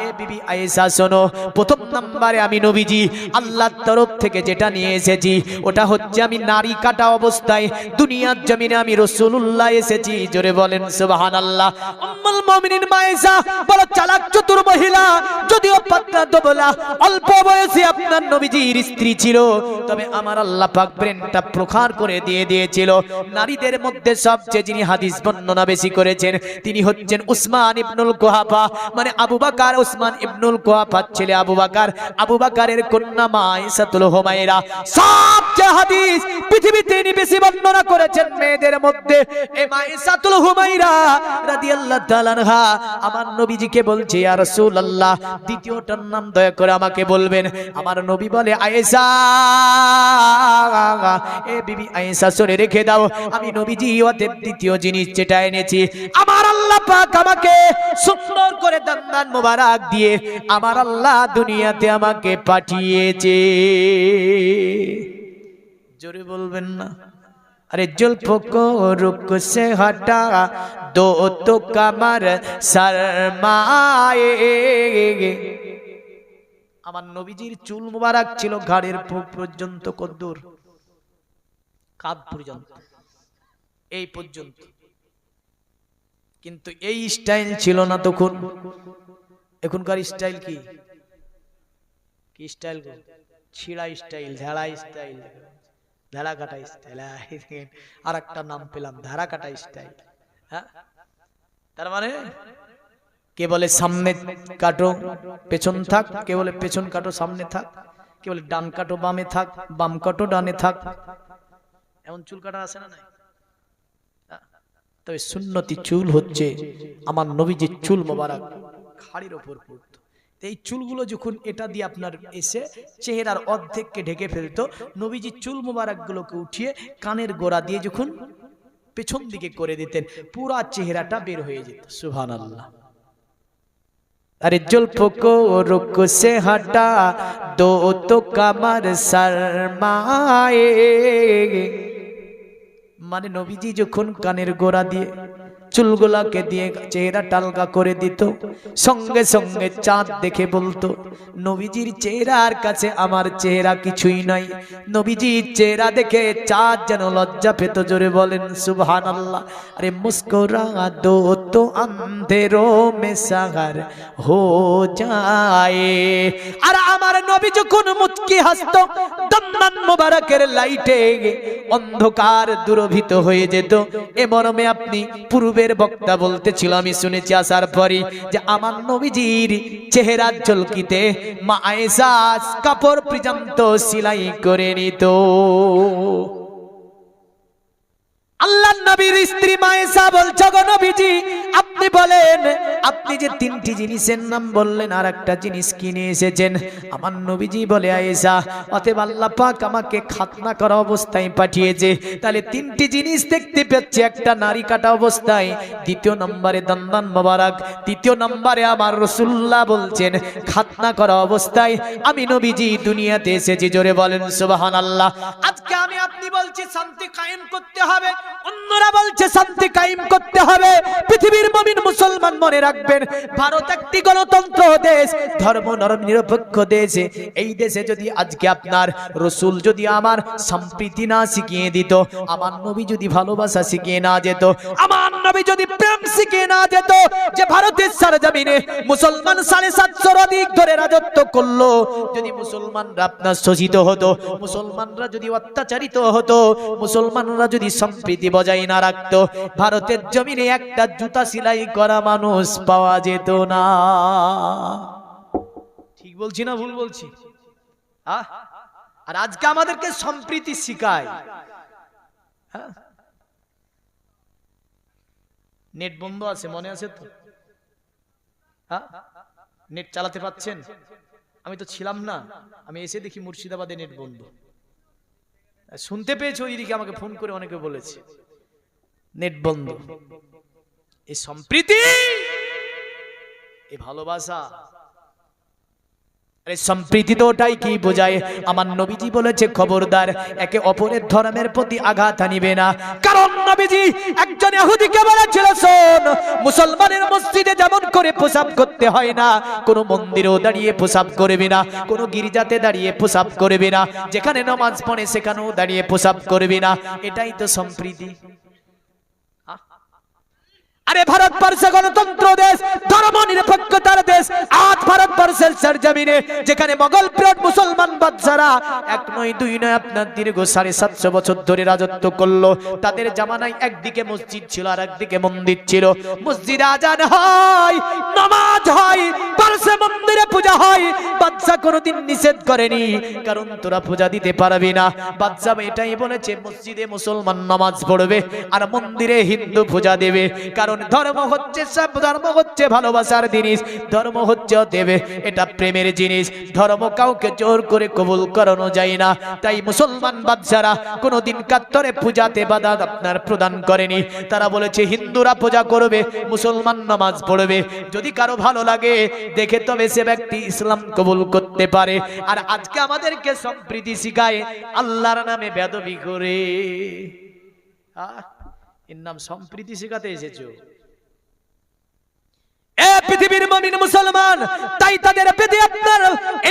এ বিবি আয়েশা শোনো, প্রথম নম্বরে আমি নবীজি আল্লাহর তরফ থেকে যেটা নিয়ে এসেছি ওটা হচ্ছে আমি নারী কাটা অবস্থায় দুনিয়ার জমিনে আমি রাসূলুল্লাহ এসেছি। জোরে বলেন সুবহানাল্লাহ। উম্মুল মুমিনিন মায়েশা বড় চালাক চতুর মহিলা, যদিও পাতলা দুবলা, অল্প বয়সে আপনার নবীজির স্ত্রী ছিল, তবে আমার আল্লাহ পাক ব্রেনটা প্রখার করে দিয়েছিল। নারীদের মধ্যে সবচেয়ে যিনি হাদিস বর্ণনা বেশি করেছেন তিনি হচ্ছেন উসমান ইবনুল কুহাফা, মানে আবু বকর উসমান ইবনুল কুহাফার ছেলে আবু বকর, আবু বকরের কন্যা মা আয়েশাতুল হুমায়রা। সবচেয়ে হাদিস পৃথিবীতে তিনি বেশি বর্ণনা করেছেন মেয়েদের মধ্যে এই মা আয়েশাতুল হুমায়রা রাদিয়াল্লাহু তাআলা আনহা। আমার নবীজিকে বলছে, ইয়া রাসূলুল্লাহ দ্বিতীয়টার নাম দয়া করে আমাকে বলবেন। আমার নবী বলে, আয়েশা, এ বিবি আয়েশা শুনে রেখে দাও, আমি নবীজি ওদের দ্বিতীয় জিনিস যেটা এনেছি, আমার আল্লাহ পাক আমাকে সুন্দর করে দান মোবারক দিয়ে আমার আল্লাহ দুনিয়াতে আমাকে পাঠিয়েছে। জোরে বলবেন না? अरे जुल्फों को रुक से हटा दो तो कमर शर्माए। আমার নবীজির চুল মুবারক ছিল ঘাড়ের পর্যন্ত, কদ্দুর কাঁধ পর্যন্ত, এই পর্যন্ত, কিন্তু এই স্টাইল ছিল না তখন। এখনকার স্টাইল কি কি স্টাইল? ছিড়া স্টাইল, ঝাড়া স্টাইল, ধারা কাটা স্টাইল। আর একটা নাম পেলাম, ধারা কাটা স্টাইল। হ্যাঁ, তার মানে কে বলে সামনে কাটো পেছন থাক, কে বলে পেছন কাটো সামনে থাক, কে বলে ডান কাটো বামে থাক, বাম কাটো ডানে থাক। এমন চুল কাটা আছে না? নাই। তবে সুন্নতি চুল হচ্ছে আমার নবীজির চুল মোবারক ঘাড়ের ওপর পড়তো। এই চুলগুলো যখন এটা দিয়ে আপনার এসে চেহারার অর্ধেককে ঢেকে ফেলতো, নবীজি চুল মোবারক গুলোকে উঠিয়ে কানের গোড়া দিয়ে যখন পেছন দিকে করে দিতেন, পুরা চেহারাটা বের হয়ে যেত। সুবহানাল্লাহ। अरे जुल्फों को रुक से हटा दो तो कमर शर्माए। মানে নবীজি যখন কানের গোড়া দিয়ে চুলগুলাকে দিয়ে চেহারা টালকা করে দিত, সঙ্গে সঙ্গে চাঁদ দেখে বলতো, নবীজির চেহারার কাছে আমার চেহারা কিছুই নাই। নবীজির চেহারা দেখে চাঁদ যেন লজ্জা পেত। জোরে বলেন সুবহানাল্লাহ। আরে মুস্কুরা দো তো আন্ধেরো মে সাগর হো যায়। আর আমার নবী যখন মুচকি হাসতো, দন্দান মোবারকের লাইটে অন্ধকার দূরভীত হয়ে যেত। এ মর্মে আপনি পূর্বের বক্তা বলতেছিল, আমি শুনেছি আসার পরই, যে আমার নবীজির চেহারার ঝলকিতে মা আয়েশা কাপড় পর্যন্ত সেলাই করে নিত। আল্লাহর নবীর স্ত্রী মা আয়েশা বলছে, গো নবীজি আপনি বলেন, আপনি যে তিনটি জিনিসের নাম বললেন আর একটা জিনিস কিনে এসেছেন। আমার নবীজি বলে, আয়েশা অতএব আল্লাহ পাক আমাকে খাতনা করা অবস্থায় পাঠিয়েছে, তাহলে তিনটি জিনিস দেখতে পাচ্ছি, একটা নারী কাটা অবস্থায়, দ্বিতীয় নম্বরে দন্দান মোবারক, তৃতীয় নম্বরে আমার রাসূলুল্লাহ বলছেন খাতনা করা অবস্থায় আমি নবীজি দুনিয়াতে এসেছি। জোরে বলেন সুবহানাল্লাহ। আজকে আমি আপনি বলছি শান্তি কায়েম করতে হবে, অন্যরা বলছে শান্তি কায়েম করতে হবে। পৃথিবীর মুমিন মুসলমান মনে রাখবেন, ভারত একটি গণতন্ত্র দেশ, ধর্ম নিরপেক্ষ দেশ। এই দেশে যদি আজকে আপনার রাসূল যদি আমার সম্প্রীতি না শিখিয়ে দিত, আমার নবী যদি ভালোবাসা শিখিয়ে না যেত, আমার নবী যদি প্রেম শিখিয়ে না যেত, যে ভারতের সরজমিনে মুসলমান 750 অধিক ধরে রাজত্ব করলো, যদি মুসলমানরা আপনার শোষিত হতো, মুসলমানরা যদি অত্যাচারিত হতো, মুসলমানরা যদি সম্প্রীতি বজায় না রাখতো, ভারতের জমিনে একটা জুতা সেলাই করা মানুষ পাওয়া যেত না। ঠিক বলছি না ভুল বলছি? আর আজকে আমাদেরকে সম্প্রীতি শিখায়। নেট বন্ধ আছে, মনে আছে তো? নেট চালাতে পাচ্ছেন? আমি তো ছিলাম না, আমি এসে দেখি মুর্শিদাবাদে নেট বন্ধ। শুনতে পেয়েছো? ওইদিকে আমাকে ফোন করে অনেকে বলেছে নেট বন্ধ। এই সম্প্রীতি, এই ভালোবাসা, আরে সম্প্রীতি তো ওটাই কি বোঝায়? আমার নবীজি বলেছে খবরদার একে অপরের ধর্মের প্রতি আঘাত আনিবে না। কারণ নবীজি একজন ইহুদিকে বলেছিল, শোন, মুসলমানের মসজিদে যেমন করে প্রসাব করতে হয় না, কোন মন্দিরেও দাঁড়িয়ে প্রসাব করবে না, কোন গির্জাতে দাঁড়িয়ে প্রসাব করবে না, যেখানে নামাজ পড়ে সেখানেও দাঁড়িয়ে প্রসাব করবে না। এটাই তো সম্প্রীতি। আরে ভারতবর্ষ গণতন্ত্র দেশ, ধর্ম নিরপেক্ষতার দেশ। আজ ভারতবর্ষের সরজমিনে যেখানে মোগল পিরিয়ড মুসলমান বাদশারা এক নয় দুই নয় আপনার দীর্ঘ 750 বছর ধরে রাজত্ব করলো, তাদের জামানায় একদিকে মসজিদ ছিল আর একদিকে মন্দির ছিল। মসজিদে আজান হয়, নামাজ হয়, পারসে মন্দিরে পূজা হয়। বাদশা কোনোদিন নিষেধ করেনি, কারণ তোরা পূজা দিতে পারবি না। বাদশা এটাই বলেছে, মসজিদে মুসলমান নামাজ পড়বে আর মন্দিরে হিন্দু পূজা দেবে। কারণ ধর্ম হচ্ছে সব, ধর্ম হচ্ছে ভালোবাসার জিনিস, ধর্ম হচ্ছে দেবে, এটা প্রেমের জিনিস। ধর্ম কাউকে জোর করে কবুল করানো যায় না। তাই মুসলমান বাদশারা কোনোদিন কাত্তরে পূজাতে বাধা আপনার প্রদান করেনি। তারা বলেছে হিন্দুরা পূজা করবে, মুসলমান নামাজ পড়বে। যদি কারো ভালো লাগে দেখে তবে সে ব্যক্তি ইসলাম কবুল করতে পারে। আর আজকে আমাদেরকে সম্প্রীতি শিখায়, আল্লাহর নামে বেয়াদবি করে। এর নাম সম্প্রীতি শেখাতে এসেছো? পৃথিবীর মুমিন মুসলমান, তাই তাদের প্রতি আপনার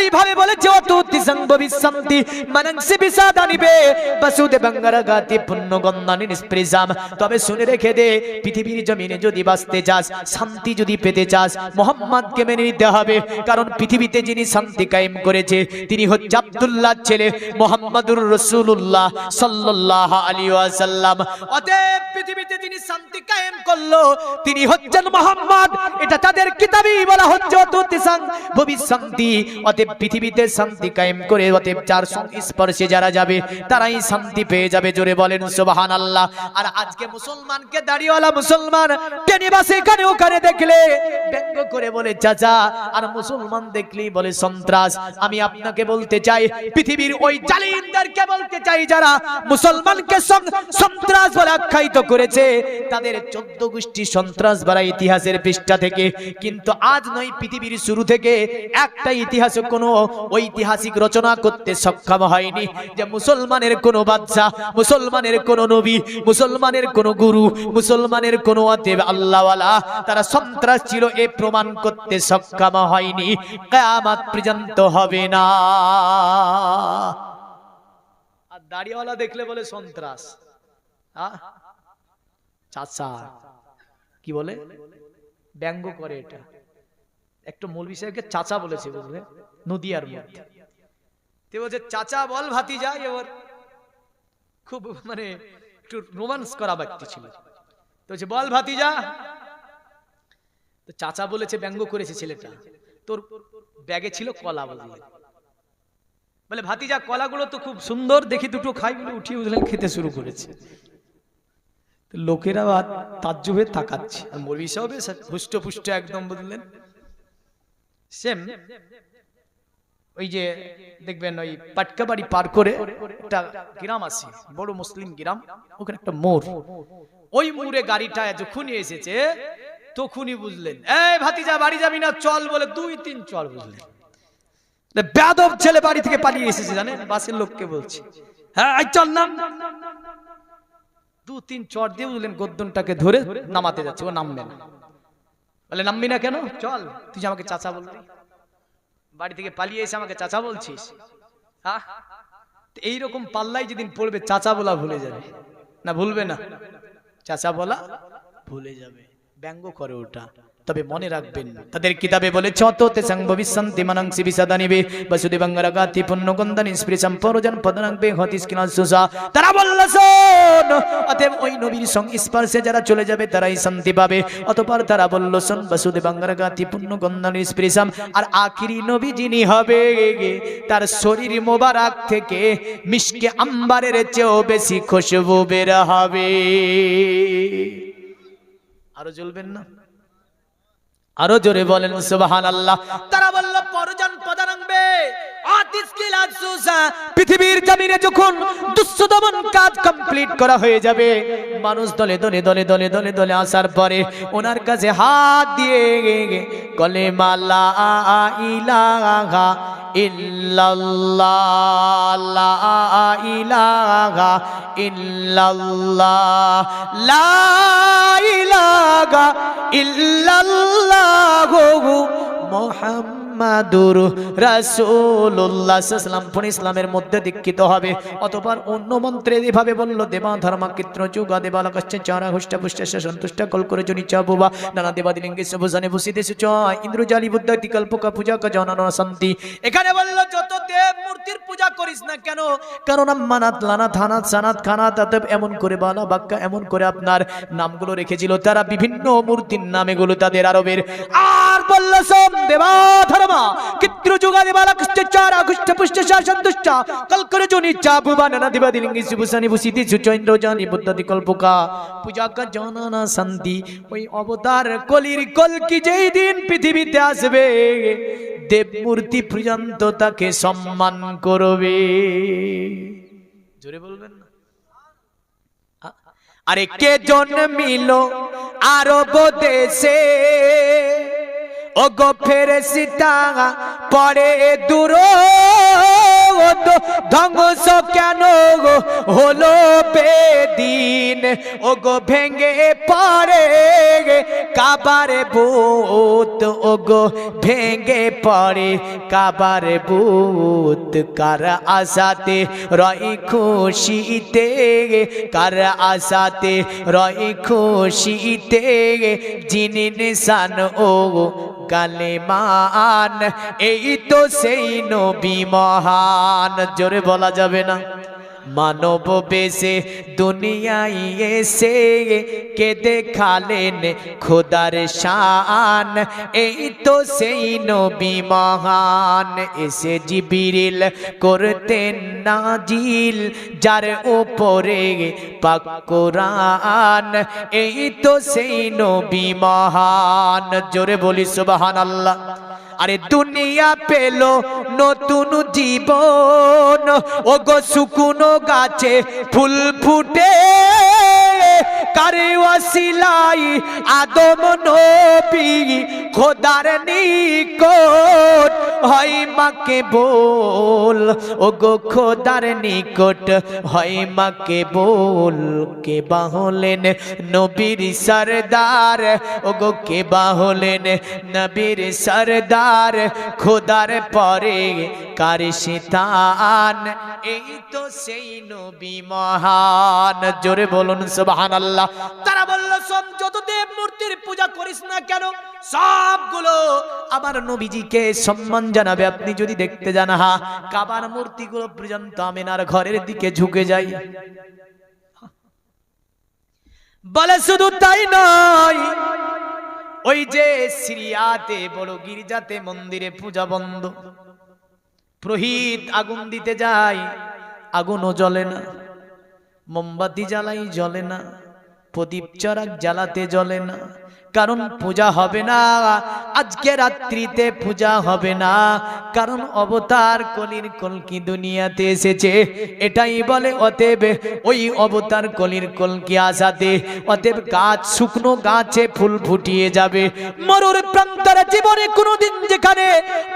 এইভাবে বলেছে, অতুতি সংভবিসন্তি মানংসি বিসাদানিবে বসুদে বাঙ্গারাগাতি পুণ্যগন্ধানি নিষ্প্রিজাম। তবে শুনে রেখে দে, পৃথিবীর জমিনে যদি বাঁচতে চাস, শান্তি যদি পেতে চাস, মুহাম্মদকে মেনে নিতে হবে। কারণ পৃথিবীতে যিনি শান্তি কায়েম করেছে তিনি হচ্ছে আব্দুল্লাহর ছেলে মুহাম্মদুর রাসূলুল্লাহ সাল্লাল্লাহু আলাইহি ওয়াসাল্লাম। অতএব পৃথিবীতে যিনি শান্তি কায়েম করলো তিনি হচ্ছেন মুহাম্মদ। এটা তাদের কিতাবই বলা হচ্ছে অতুতি সংভবিসন্তি। অতএব পৃথিবীতে শান্তি কায়েম করে, অতএব যার সংস্পর্শে যারা যাবে তারাই শান্তি পেয়ে যাবে। জোরে বলেন সুবহানাল্লাহ। আর আজকে মুসলমানকে দাড়িওয়ালা মুসলমান টেনিবাসে এখানে ওখানে দেখলে ব্যঙ্গ করে বলে চাচা, আর মুসলমান দেখলেই বলে সন্ত্রাস। আমি আপনাকে বলতে চাই, পৃথিবীর ওই জালিমদেরকে বলতে চাই যারা মুসলমানকে সন্ত্রাস বলে আখ্যায়িত করেছে, তাদের 14 গোষ্ঠী সন্ত্রাস বলা ইতিহাসের পৃষ্ঠা থেকে। কিন্তু আজ নয়, পৃথিবীর শুরু থেকে একটা ইতিহাসে কোনো ঐতিহাসিক রচনা করতে সক্ষম হয়নি যে মুসলমানের কোনো বাদশা, মুসলমানের কোনো নবী, মুসলমানের কোনো গুরু, মুসলমানের কোনো আল্লাহওয়ালা তারা সন্ত্রাস ছিল, এ প্রমাণ করতে সক্ষম হয়নি। কিয়ামত পর্যন্ত হবে না। আর দাড়িওয়ালা দেখলে বলে সন্ত্রাস। চাচা কি বলে, ব্যঙ্গ করে। এটা একটা মৌলভী সাহেবকে চাচা বলেছে, বুঝলে, নদিয়ার মধ্যে। তে বলছে চাচা বল ভাতিজা। এবার খুব মানে একটু রোমান্স করা ব্যক্তি ছিল, তো বলছে বল ভাতিজা। তো চাচা বলেছে, ব্যঙ্গ করেছে ছেলেটা, তোর ব্যাগে ছিল কলা, বুঝলে, বলে ভাতিজা কলাগুলো তো খুব সুন্দর, দেখি দুটো খাই বলে উঠিয়ে বুঝলেন খেতে শুরু করেছে। লোকেরা তাজ্জুবে তাকাচ্ছে, আর মৌলভী সাহেব হুষ্টপুষ্ট একদম বুঝলেন। সেম ওই যে দেখবেন ওই পাটকাবাড়ি পার করে একটা গ্রাম আছে, বড় মুসলিম গ্রাম, ওখানে একটা মোড়, ওই মোড়ে গাড়িটা যখনই এসেছে তখনই বুঝলেন এই ভাতিজা বাড়ি যাবি না চল বলে 2-3 চল, বুঝলেন বেয়াদব ছেলে বাড়ি থেকে পালিয়ে এসেছে, জানেন বাসের লোককে বলছে হ্যাঁ চল না, 2-3 চর দিয়ে বুঝলেন গদ্দনটাকে ধরে নামাতে যাচ্ছে, ও নামবে না, বলে নামবি না কেন, চল তুই যে আমাকে চাচা বলবি, বাড়ি থেকে পালিয়ে এসে আমাকে চাচা বলছিস, হ্যাঁ এইরকম পাল্লাই যেদিন পড়বে চাচা বলা ভুলে যাবে না, ভুলবে না, চাচা বলা ভুলে যাবে, ব্যঙ্গ করে ওটা। তবে মনে রাখবেন তাদের কিতাবে বলেছে অততে সংভবিসন্তি মনংসি বিসাদানিবে বসুদেবাঙ্গরাগাতি পুণ্যগন্ধানি স্পৃশম পরজন পদনাংবে হতিস্কিনাসুসা, তারা বলল শোন অতএব ওই নবীর সংস্পর্শে যারা চলে যাবে তারাই শান্তি পাবে। অতঃপর তারা বলল শোন বসুদেবাঙ্গরাগাতি পুণ্যগন্ধানি স্পৃশম, আর আখিরি নবী যিনি হবে তার শরীর মোবারক থেকে মিশকে আম্বারের চেয়েও বেশি খুশবু বের হবে। আরো জ্বলবেন না, আরো জোরে বলেন সুবহানাল্লাহ। তারা বলল পরজন পদারাংবে পৃথিবীর জমিনে যখন দুঃসদমন কাজ কমপ্লিট করা হয়ে যাবে, মানুষ দলে দলে দলে দলে দলে দলে আসার পরে ওনার কাছে হাত দিয়ে কলেমা লা ইলাহা ইল্লাল্লাহ লা ইলাহা ইল্লাল্লাহ লা ইলাহা ইল্লাল্লাহ মুহাম্মাদুর রাসূলুল্লাহ সাল্লাল্লাহু আলাইহি ইসলামের মধ্যে দীক্ষিত হবে। অতঃপর অন্য মন্ত্রে এভাবে বলল দেবা ধর্মাকৃত্র যুগা দেবালকশ্চে চারা হুষ্ট পুষ্ট সন্তুষ্ট কল করে জনি চাবুবা নানা দেবাদিলিঙ্গে সবজানে বসিতেছে চ ইন্দ্রজালি বুদ্ধাতি কল্পকা পূজা কা জনন শান্তি। এখানে বলল যত দেব মূর্তির পূজা করিস না কেন, কারণ মানাত লানা থানাত সানাত খানাত অতএব এমন করে বালা বাক্কা এমন করে আপনার নামগুলো রেখেছিল তারা, বিভিন্ন মূর্তির নামগুলো তাদের আরবের। আর বলল সব দেবা ধর্মা কিত্র যুগা দেবালকশ্চে চারা হুষ্ট পুষ্ট সন্তুষ্ট কল করে জনি চাবুবা নানা দেবাদিলিঙ্গে সবজানে বসিতেছে চ ইন্দ্রজালি বুদ্ধাতি কল্পকা পূজা কা জনন শান্তি। ওই অবতার কলির কলকি যেই দিন পৃথিবীতে আসবে দেব মূর্তি পর্যন্ত তাকে সম্মান করবে। জোরে বলবেন না। আরে কে জন্মিল আরব দেশে ও গো ফেরেশতা পড়ে দূর ধ্বংস কেন হলো বেদিন ও গো ভেঙে পড়ে কাবার বুত ও গো ভেঙে পড়ে কাবার বুত। কার আশাতে রয় খুশিতে কার আশাতে রয় খুশিতে যিনি নিশান ও কালেমান এই তো সেই নবী মহান। জোরে বলা যাবে না। মানব বেশে দুনিয়ায় এসে কে দেখালেন খোদার শান এই তো সেই নবী মহান। এসে জিবরিল করতেন নাজিল যার উপরে পাক কোরআন এই তো সেই নবী মহান। জোরে বলি সুবহানাল্লাহ। আরে দুনিয়া পেল নতুন জীবন ও গো শুকনো গাছে ফুল ফুটে কারে ওয়াসিলাই আদম নবী খোদার নিকট হয় মাকে বল ও গো খোদার নিকট হয় মাকে বল। কে বাহলেন নবীর সরদার ও গো কে বাহলেন নবীর সরদার খোদার পরে কার শৈতান এই তো সেই নবী মহান। জোরে বলুন সুবহানাল্লাহ। তারা বলল সব যত দেব মূর্তির পূজা করিস না কেন সবগুলো আমার নবীজিকে সম্মান জানাবে। আপনি যদি দেখতে যান হা কাবার মূর্তিগুলো পর্যন্ত আমিনার ঘরের দিকে ঝুঁকে যায়। বলে শুধু তাই নয়, ওই যে সিরিয়াতে বড় গির্জাতে মন্দিরে পূজা বন্ধ, পুরোহিত আগুন দিতে যায় আগুনও জ্বলে না, মোমবাতি জ্বালাই জ্বলে না, প্রদীপ চরাক জ্বালাতে জ্বলে না, কারণ পূজা হবে না আজকে রাত্রিতে, পূজা হবে না কারণ অবতার কলির কলকি দুনিয়াতে এসেছে, এটাই বলে। অতএব ওই অবতার কলির কলকি আসাতে অতএব গাছ, শুকনো গাছে ফুল ফুটিয়ে যাবে। মরুর প্রান্তরে জীবনে কোনোদিন যেখানে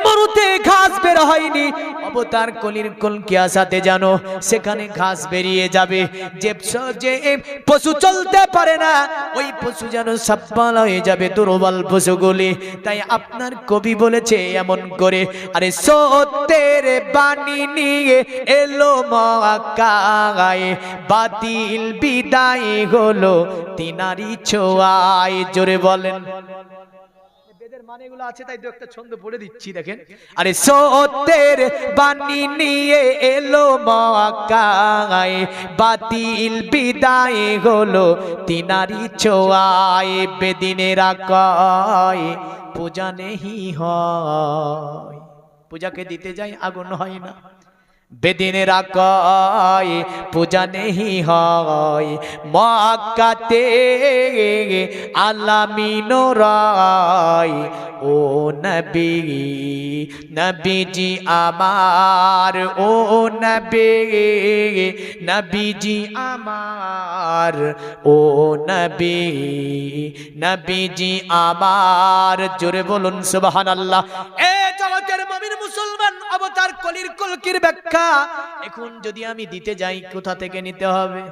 মরুতে ঘাস বের হয়নি, অবতার কলির কলকি আসাতে জানো সেখানে ঘাস বেরিয়ে যাবে। যে পশু চলতে পারে না ওই পশু যেন সাব্বাল হয়ে যাবে, দুর্বল পশুগুলি। তাই আপনার কবি বলেছে এমন করে, আরে সত্যের বাণী নিয়ে এলো মক্কায়, বাতিল বিদায় হলো তিনারি ছোঁয়ায়। জোরে বলেন। বেদের মানেগুলো আছে তাই তো একটা ছন্দ পড়ে দিচ্ছি, দেখেন। আরে সত্যের বাণী নিয়ে এলো মক্কায়, বাতিল বিদায় হলো তিনারি ছোঁয়ায়। বেদিনেরা কয় পূজা নেহি হয়, পূজাকে দিতে যাই আগুন হয় না। বেদিনেরা কয় পূজা নেহি হয়, মক্কাতে আলামিন রায়। ও নবী, নবীজি আমার, ও নবী, নবীজি আমার, ও নবী, নবীজি আমার। জোরে বলুন সুবহানাল্লাহ। এ জগতের মুমিন মুসলমান, অবতার কলির কলকির ব্যাখ্যা এখন যদি আমি দিতে যাই কোথা থেকে নিতে হবে?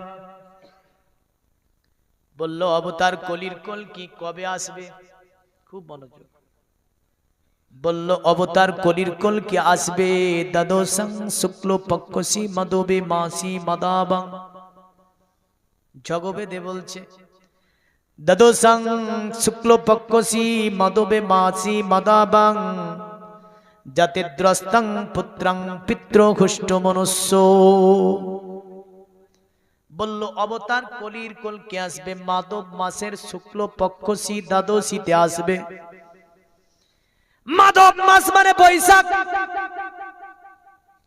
বলল অবতার কলির কলকি কবে আসবে? খুব মনোযোগ। বলল অবতার কলির কলকি আসবে দ্বাদশং শুক্ল পক্ষসি মাধবে মাসি মাদাবাং। জগবেদে বলছে দ্বাদশং শুক্ল পক্ষসি মাধবে মাসি মাদাবাং, যাতে দ্রস্তং পুত্রং পিতৃ হুষ্ট মনুষ্য। বলল অবতার কলির কলকি আসবে মাধব মাসের শুক্ল পক্ষসি দ্বাদশীতে আসবে। মাধব মাস মানে বৈশাখ।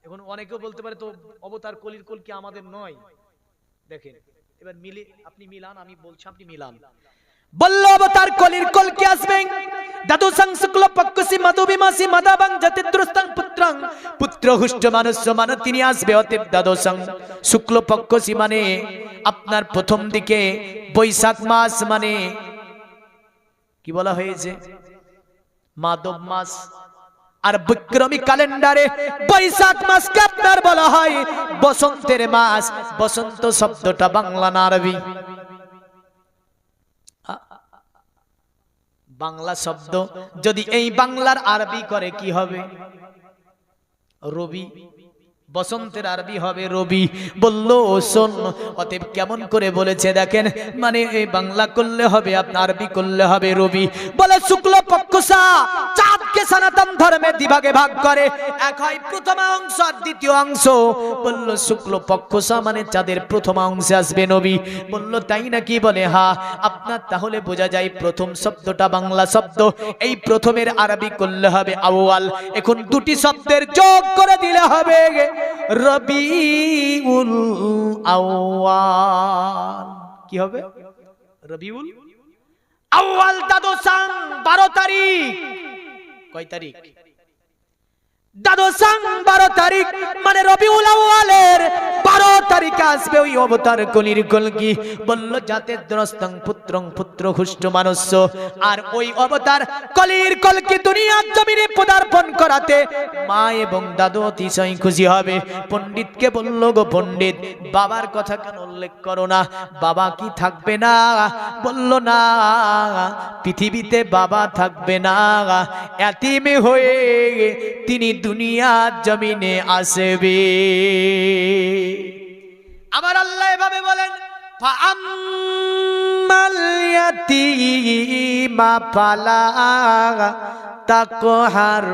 এখন অনেকেও বলতে পারে তো অবতার কলির কলকি আমাদের নয়। দেখেন এবার মিলে, আপনি মিলান, আমি বলছি আপনি মিলান। বলল অবতার কলির কলকি আসবে দ্বাদশং শুক্ল পক্ষসি মাধবী মাসি মাদাবাং, যাতে দ্রস্তং পুত্রং পুত্র হুষ্ট মানুষ্য, মানে তিনি আসবে। অতএব দ্বাদশং শুক্ল পক্ষসি মানে আপনার প্রথম দিকে, বৈশাখ মাস মানে কি বলা হয়েছে? মাধব মাস। আর বিক্রমী ক্যালেন্ডারে বৈশাখ মাসকে আপনার বলা হয় বসন্তের মাস। বসন্ত শব্দটা বাংলা না আরবি? বাংলা শব্দ, যদি এই বাংলার আরবি করে কি হবে? রবি। বসন্তের আরবি হবে রবি। বলল শোন, অতএব কেমন করে বলেছে দেখেন, মানে এই বাংলা করলে হবে আপনার আরবি করলে হবে রবি। বলে শুক্ল পক্ষসা, চাঁদকে সনাতন ধর্মে দ্বিভাগে ভাগ করে, এক হয় প্রথম অংশ আর দ্বিতীয় অংশ। বলল শুক্ল পক্ষসা মানে চাঁদের প্রথম অংশে আসবে নবী। বলল তাই নাকি? বলে হ্যাঁ। আপনার তাহলে বোঝা যায় প্রথম শব্দটা বাংলা শব্দ, এই প্রথমের আরবি করলে হবে আউয়াল। এখন দুটি শব্দের যোগ করে দিলে হবে রবিউল আউয়াল। কি হবে? রবিউল আউয়াল। দ্বাদশাং 12 তারিখ। কয় তারিখ? দ্বাদশাং 12 তারিখ, মানে রবিউল আউয়ালের 12 তারিখে আসবে ওই অবতার কলির কলকি। বলল যাতে দ্রস্তং পুত্রং পুত্র হুষ্ট মানুষ্য। আর ওই অবতার কলির কলকি দুনিয়ার জমিনে পদার্পণ করাতে মা এবং দাদু অতিশয় খুশি হবে। পণ্ডিতকে বলল গো পণ্ডিত, বাবার কথা কেন উল্লেখ করো না? বাবা কি থাকবে না? বলল না, পৃথিবীতে বাবা থাকবে না, এতিম হয়ে তিনি দুনিয়ার জমিনে আসবে। আমার আল্লাহ এভাবে বলেন, ফাআম্মাল ইয়াতীমা ফালা তাকহার।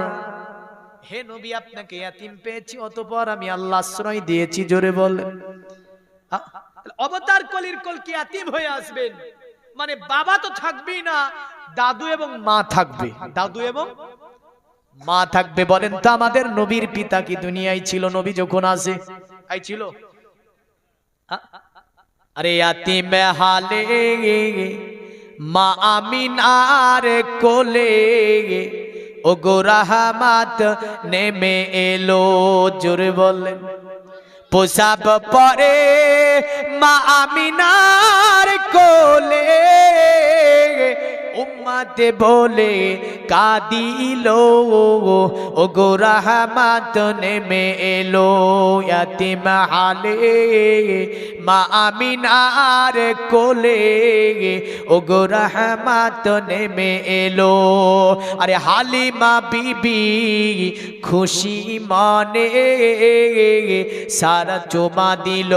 হে নবী, আপনাকে ইয়াতিম পেয়েছি, অতঃপর আমি আল্লাহ আশ্রয় দিয়েছি। জোরে বলেন। অবতার কলির কলকি ইয়াতিম হয়ে আসবেন, মানে বাবা তো থাকবেই না, দাদু এবং মা থাকবে। দাদু এবং মা থাকবে। বলেন তো আমাদের নবীর পিতা কি দুনিয়ায় ছিল নবী যখন আসে? ছিল? আরে ইয়াতিম হালে মা আমিনার কোলে ও গো রহমত নেমে এলো, জোরে বলেন। পোশাব পরে মা আমিনার কোলে উম্মত বলে কাঁদিলো, ও গো রহমত নেমে এলো। ইয়াতিম হালে মা আমিনার কোলে ও গো রহমত নেমে এলো। আরে হালিমা বিবি খুশি মনে সারা চুমা দিল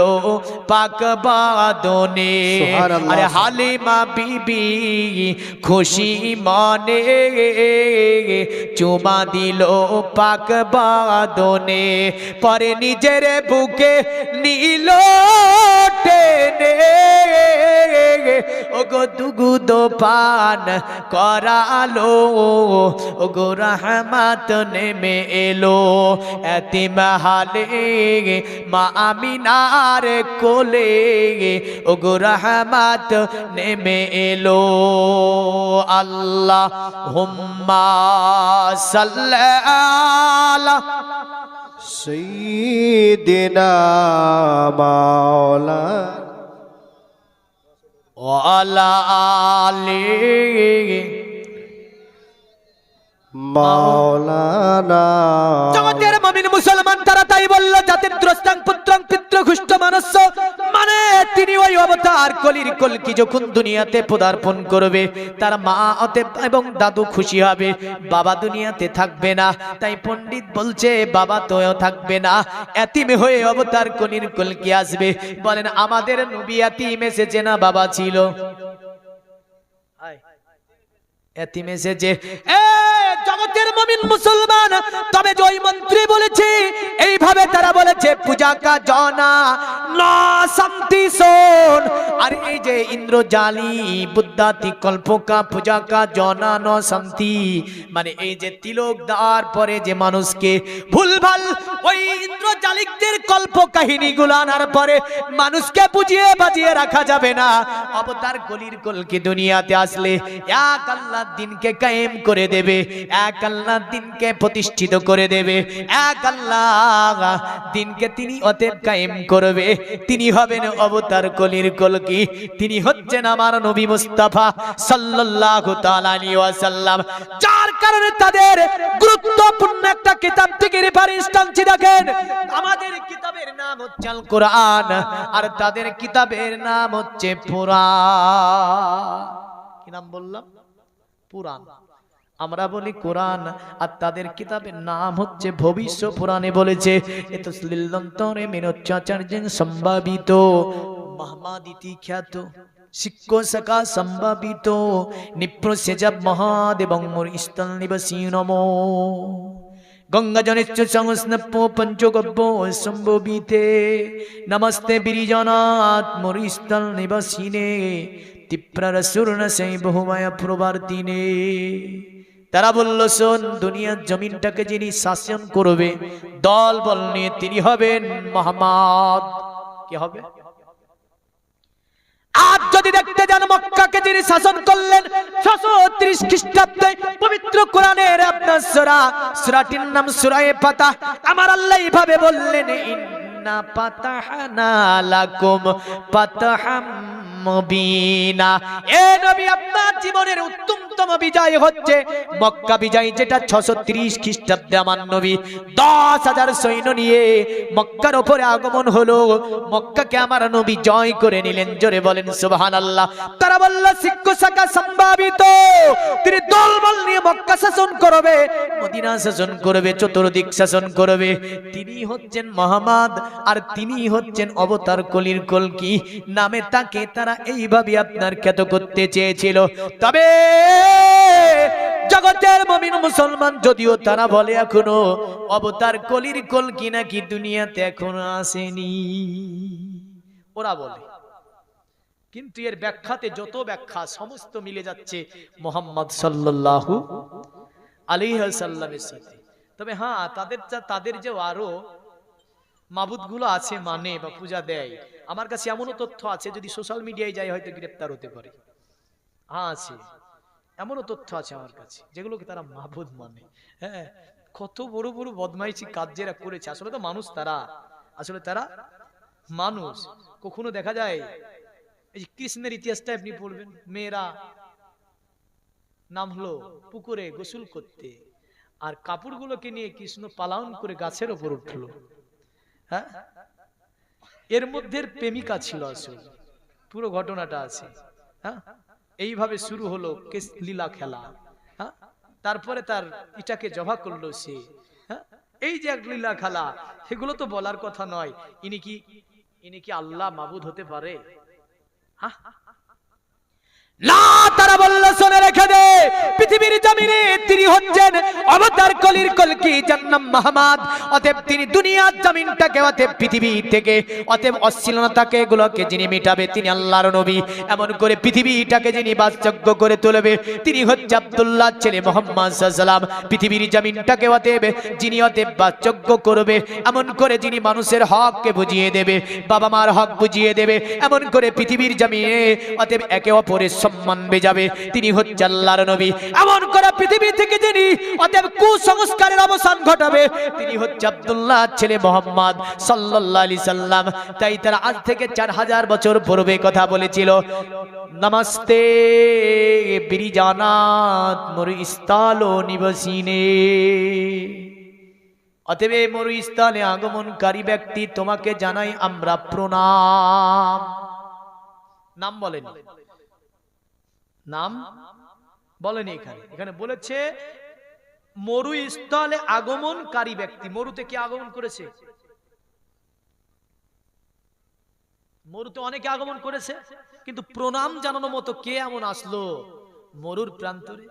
পাক বাদনে। আরে হালিমা বিবি খুশি মনে চুমা দিল পাক বাদনে। পরে নিজের বুকে নিল টেনে, ও গো দুগুদ পান করালো, ও গো রহমত নেমে এলো। এতিম হালে মা আমিনার কোলে ও গো রহমত নেমে এলো। আল্লাহুম্মা সাল্লি আলা সাইয়্যিদিনা মাওলানা ওয়া আলা আলি মাওলানা। জগতের মুমিন মুসলমান তারা তাই বলল, জাতির দ্রষ্টাং পুত্রং পিতৃঘুষ্ট মানস্য, মানে তিনি ওই অবতার কলির কলকি যখন দুনিয়াতে পদার্পণ করবে তার মা এবং দাদু খুশি হবে, বাবা দুনিয়াতে থাকবে না। তাই পণ্ডিত বলছে বাবা তোও থাকবে না, এতিম হয়ে অবতার কলির কলকি আসবে। বলেন আমাদের নবী এতিম এসেছে না বাবা ছিল? এতিম এসেছে। জগতের মুমিন মুসলমান, তবে জয় মন্ত্রী বলেছে এইভাবে, তারা বলেছে পূজা কা জনা না শান্তি শোন। আর এই যে ইন্দ্রজালি বুদ্ধাতি কল্পকা পূজা কা জনা ন শান্তি, মানে এই যে তিলক দেওয়ার পরে যে মানুষকে ভুলভাল ওই ইন্দ্রজালিকদের কল্প কাহিনীগুলো আনার পরে মানুষকে বুঝিয়ে বাজিয়ে রাখা যাবে না। অবতার কলির কলকি দুনিয়াতে আসলে এক আল্লাহ দিনকে কায়েম করে দেবে, এক আল্লাহ দিনকে প্রতিষ্ঠিত করে দেবে, এক আল্লাহ দিনকে তিনি অতএব কায়েম করবে। তিনি হবেন অবতার কলির কলকি, তিনি হচ্ছেন আমার নবী মুস্তাফা সাল্লাল্লাহু তাআলা আলাইহি ওয়াসাল্লাম। যার কারণে তাদের গুরুত্বপূর্ণ একটা কিতাব থেকে রেফারেন্স টানছি। দেখেন আমাদের কিতাবের নাম হচ্ছে আল কোরআন, আর তাদের কিতাবের নাম হচ্ছে পুরাণ। কি নাম বললাম? পুরাণ। আমরা বলি কোরআন, আর তাদের কিতাবের নাম হচ্ছে ভবিষ্য পুরাণে বলেছে এতো শ্লীলন্তরে মিনোচ্চাচার্যেন সম্ভাবিত মহামাদিতি খ্যাত শিক্ষসকা সম্ভাবিত নিপ্রসেজব মহাদেবং মরিস্তল নিবাসী নমো গঙ্গা জনেচ্চ সংস্নপ্য পঞ্চগব্য সম্ভবিতে নমস্তে বিরিজনাৎ মরিস্তল নিবাসিনে তিপ্রারসুর্ণ সেই বহুমায়া প্রবর্তিনে। তারা বলল শোন, দুনিয়ার জমিনটাকে যিনি শাসন করবে দল বল নিয়ে তিনি হবেন মুহাম্মদ। কি হবে? আজ যদি দেখতে যান মক্কাকে যিনি শাসন করলেন 630 খ্রিস্টাব্দে, পবিত্র কোরআনের আপনার সূরাটির নাম সূরা ফাতাহ। আমার আল্লাহ এইভাবে বললেন ইন্না ফাতাহনা লাকুম ফাতাহাম মুবিনা। এ নবী আপনার জীবনের উত্তমতম বিজয় হচ্ছে মক্কা বিজয়, যেটা 630 খ্রিস্টাব্দে আমার নবী 10,000 সৈন্য নিয়ে মক্কার উপরে আগমন হলো। মক্কাকে আমার নবী জয় করে নিলেন। জোরে বলেন সুবহানাল্লাহ। তারা বলল শিক্ষসকা সম্ভাবিত, তিনি দলবল নিয়ে মক্কা শাসন করবে, মদিনা শাসন করবে, চতুর্দিক শাসন করবে। তিনি হচ্ছেন মুহাম্মদ, আর তিনি হচ্ছেন অবতার কলির কলকি। নামে তাকে তারা এইভাবে আপনার খ্যাত করতে চেয়েছিল। তবে জগতের মুমিন মুসলমান যদিও তারা বলে এখনো অবতার কলির কলকি নাকি দুনিয়াতে এখনো আসেনি, ওরা বলে, কিন্তু এর ব্যাখ্যাতে যত ব্যাখ্যা সমস্ত মিলে যাচ্ছে মুহাম্মদ সাল্লাল্লাহু আলাইহি ওয়াসাল্লামের সাথে। তবে হ্যাঁ, তাদের যে আরো মাবুদ গুলো আছে মানে বা পূজা দেয়। আমার কাছে এমনও তথ্য আছে, যদি সোশ্যাল মিডিয়ায় যাই হয়তো গ্রেপ্তার হতে পারে। হ্যাঁ আছে, এমনও তথ্য আছে আমার কাছে যেগুলোকে তারা মাবুদ মানে। হ্যাঁ, কত বড় বড় বদমাইশি কাজ যারা করেছে, আসলে তো মানুষ তারা, আসলে তারা মানুষ। কখনো দেখা যায়, এই যে কৃষ্ণের ইতিহাসটা আপনি পড়বেন, মেয়েরা নামলো পুকুরে গোসল করতে, আর কাপড়গুলোকে নিয়ে কৃষ্ণ পালায়ন করে গাছের ওপর উঠলো। হ্যাঁ, এর মধ্যে প্রেমিকা ছিল আসলে, পুরো ঘটনাটা আছে। হ্যাঁ, এইভাবে শুরু হলো লীলা খেলা। হ্যাঁ, তারপরে তার ইটাকে জবা করলো সে। হ্যাঁ, এই যে এক লীলা খেলা, এগুলো তো বলার কথা নয়। ইনি কি আল্লাহ মাবুদ হতে পারে? হ্যাঁ, না, তারা বলল শুনে রেখে দে, পৃথিবীর জমিনে তিনি হচ্ছেন অবতার কলির কলকি জান্নাম মাহমুদ। অতএব তিনি দুনিয়ার জমিনটাকে, অতএব পৃথিবী থেকে, অতএব অশ্লীলতাকে এগুলোকে যিনি মিটাবে তিনি আল্লাহর নবী। এমন করে পৃথিবীটাকে যিনি বাসযোগ্য করে তুলবে তিনি হচ্ছে আব্দুল্লাহ ছেলে মুহাম্মদ সাল্লাল্লাহু আলাইহি সাল্লাম। পৃথিবীর জমিনটাকে অতএব যিনি অতএব বাসযোগ্য করবে, এমন করে যিনি মানুষের হককে বুঝিয়ে দেবে, বাবা মার হক বুঝিয়ে দেবে, এমন করে পৃথিবীর জমিনে অতএব একে অপরের সম্মান বেজাবে তিনি হচ্ছে আল্লাহর নবী। এমন করে পৃথিবী থেকে যিনি অতএব কুসংস্কারের অবসান ঘটাবে তিনি হচ্ছে আব্দুল্লাহ ছেলে মুহাম্মদ সাল্লাল্লাহু আলাইহি সাল্লাম। তাই তারা আজ থেকে 4000 বছর পূর্বে কথা বলেছিল, নমস্তে বিরিজানাত মরুস্থলো নিবাসিনে। অতএব মরুস্থলে আগমনকারী ব্যক্তি তোমাকে জানাই আমরা প্রণাম। নাম বলেন, নাম বলেনি এখানে, এখানে বলেছে মরুস্থলে আগমনকারী ব্যক্তি। মরুতে কে আগমন করেছে? মরুতে অনেকে আগমন করেছে, কিন্তু প্রণাম জানানোর মতো কে এমন আসলো মরুর প্রান্তরে?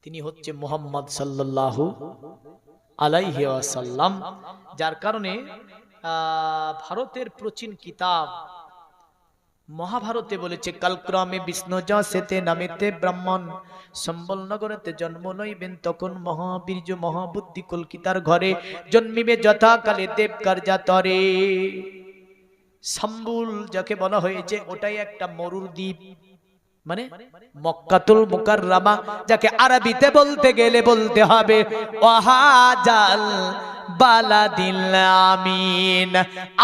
তিনি হচ্ছে মুহাম্মদ সাল্লাল্লাহু আলাইহি ওয়াসাল্লাম। যার কারণে ভারতের প্রাচীন কিতাব মহাভারতে বলেছে, কালক্রমে বিষ্ণু যশেতে নামেতে ব্রাহ্মণ সম্বল নগরেতে জন্ম লইবেন, তখন মহাবীর্য মহাবুদ্ধি কলকিতার ঘরে জন্মিবে যথাকালে দেব কার্যাতরে। সম্বুল যাকে বলা হয়েছে ওটাই একটা মরুর দ্বীপ, মানে মক্কাতুল মুকাররমা, যাকে আরবিতে বলতে গেলে বলতে হবে ওয়াহাজাল বালাদিল আমিন।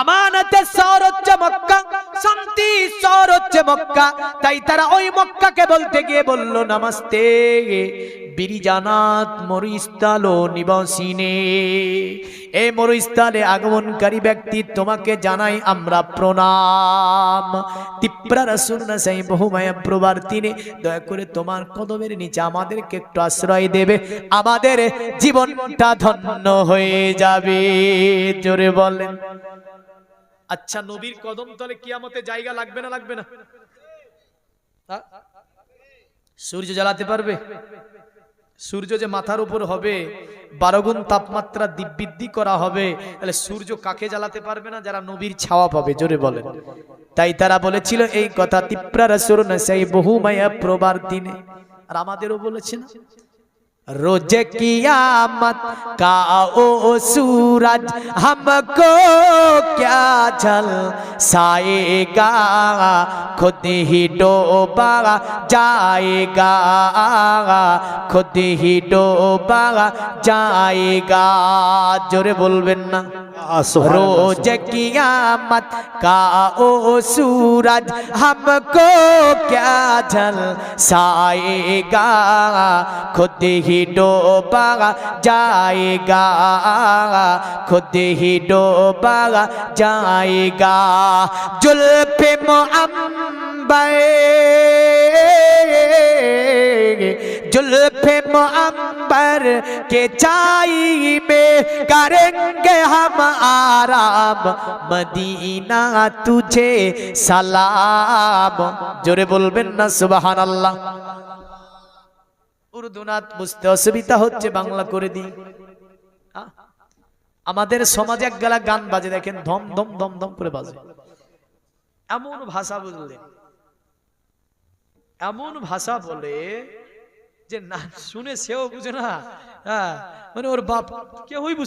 আমানতের শহর হচ্ছে মক্কা, শান্তি শহর হচ্ছে মক্কা। তাই তারা ওই মক্কাকে বলতে গিয়ে বলল, নমস্তে বিরিজানাত মরুস্থলো নিবাসিনে। এই মরুস্থলে আগমনকারী ব্যক্তি তোমাকে জানাই আমরা প্রণাম। তিপ্রা রাসূল না সেই বহুমায়া প্রবর্তিনে, দয়া করে তোমার কদমের নিচে আমাদেরকে একটু আশ্রয় দেবে, আমাদের জীবনটা ধন্য হয়ে যাবে। জোরে বলেন। আচ্ছা, নবীর কদম তলে কিয়ামতে জায়গা লাগবে না লাগবে না? সূর্য জ্বালাতে পারবে? সূর্য যে মাথার উপর হবে, 12 গুণ তাপমাত্রা দিব্যিদ্ধি করা হবে, তাহলে সূর্য কাকে জ্বালাতে পারবে না? যারা নবীর ছাওয়া পাবে। জোরে বলেন। তাই তারা বলেছিল এই কথা, তিপ্রা রাসূল না সেই বহুমায়া প্রবর্তিনে। আর আমাদেরও বলেছেন, रोज कियामत का ओ सूरज हमको क्या झलसाएगा, खुद ही डूबा जाएगा, खुद ही डूबा जाएगा। जोरे बोलबेन ना। रोज कियामत का ओ सूरज हमको क्या झलसाएगा, खुद ही डूबा जाएगा, खुद ही डूबा जाएगा। जुल्फ़े मुअम्बर, जुल्फ़े मुअम्बर के छाई में करेंगे हम आराम, मदीना तुझे सलाम। जोरे बोलबेन ना सुबहानाल्लाह। উর্দুনাথ বুঝতে অসুবিধা হচ্ছে, বাংলা করে দিই। আমাদের সমাজে এক গেলা গান বাজে, দেখেন ধম ধম ধম ধম করে বাজে। এমন ভাষা বুঝলেন, এমন ভাষা বলে যে না শুনে সেও বুঝে না, মানে ওর বাপ কেউই বুঝতে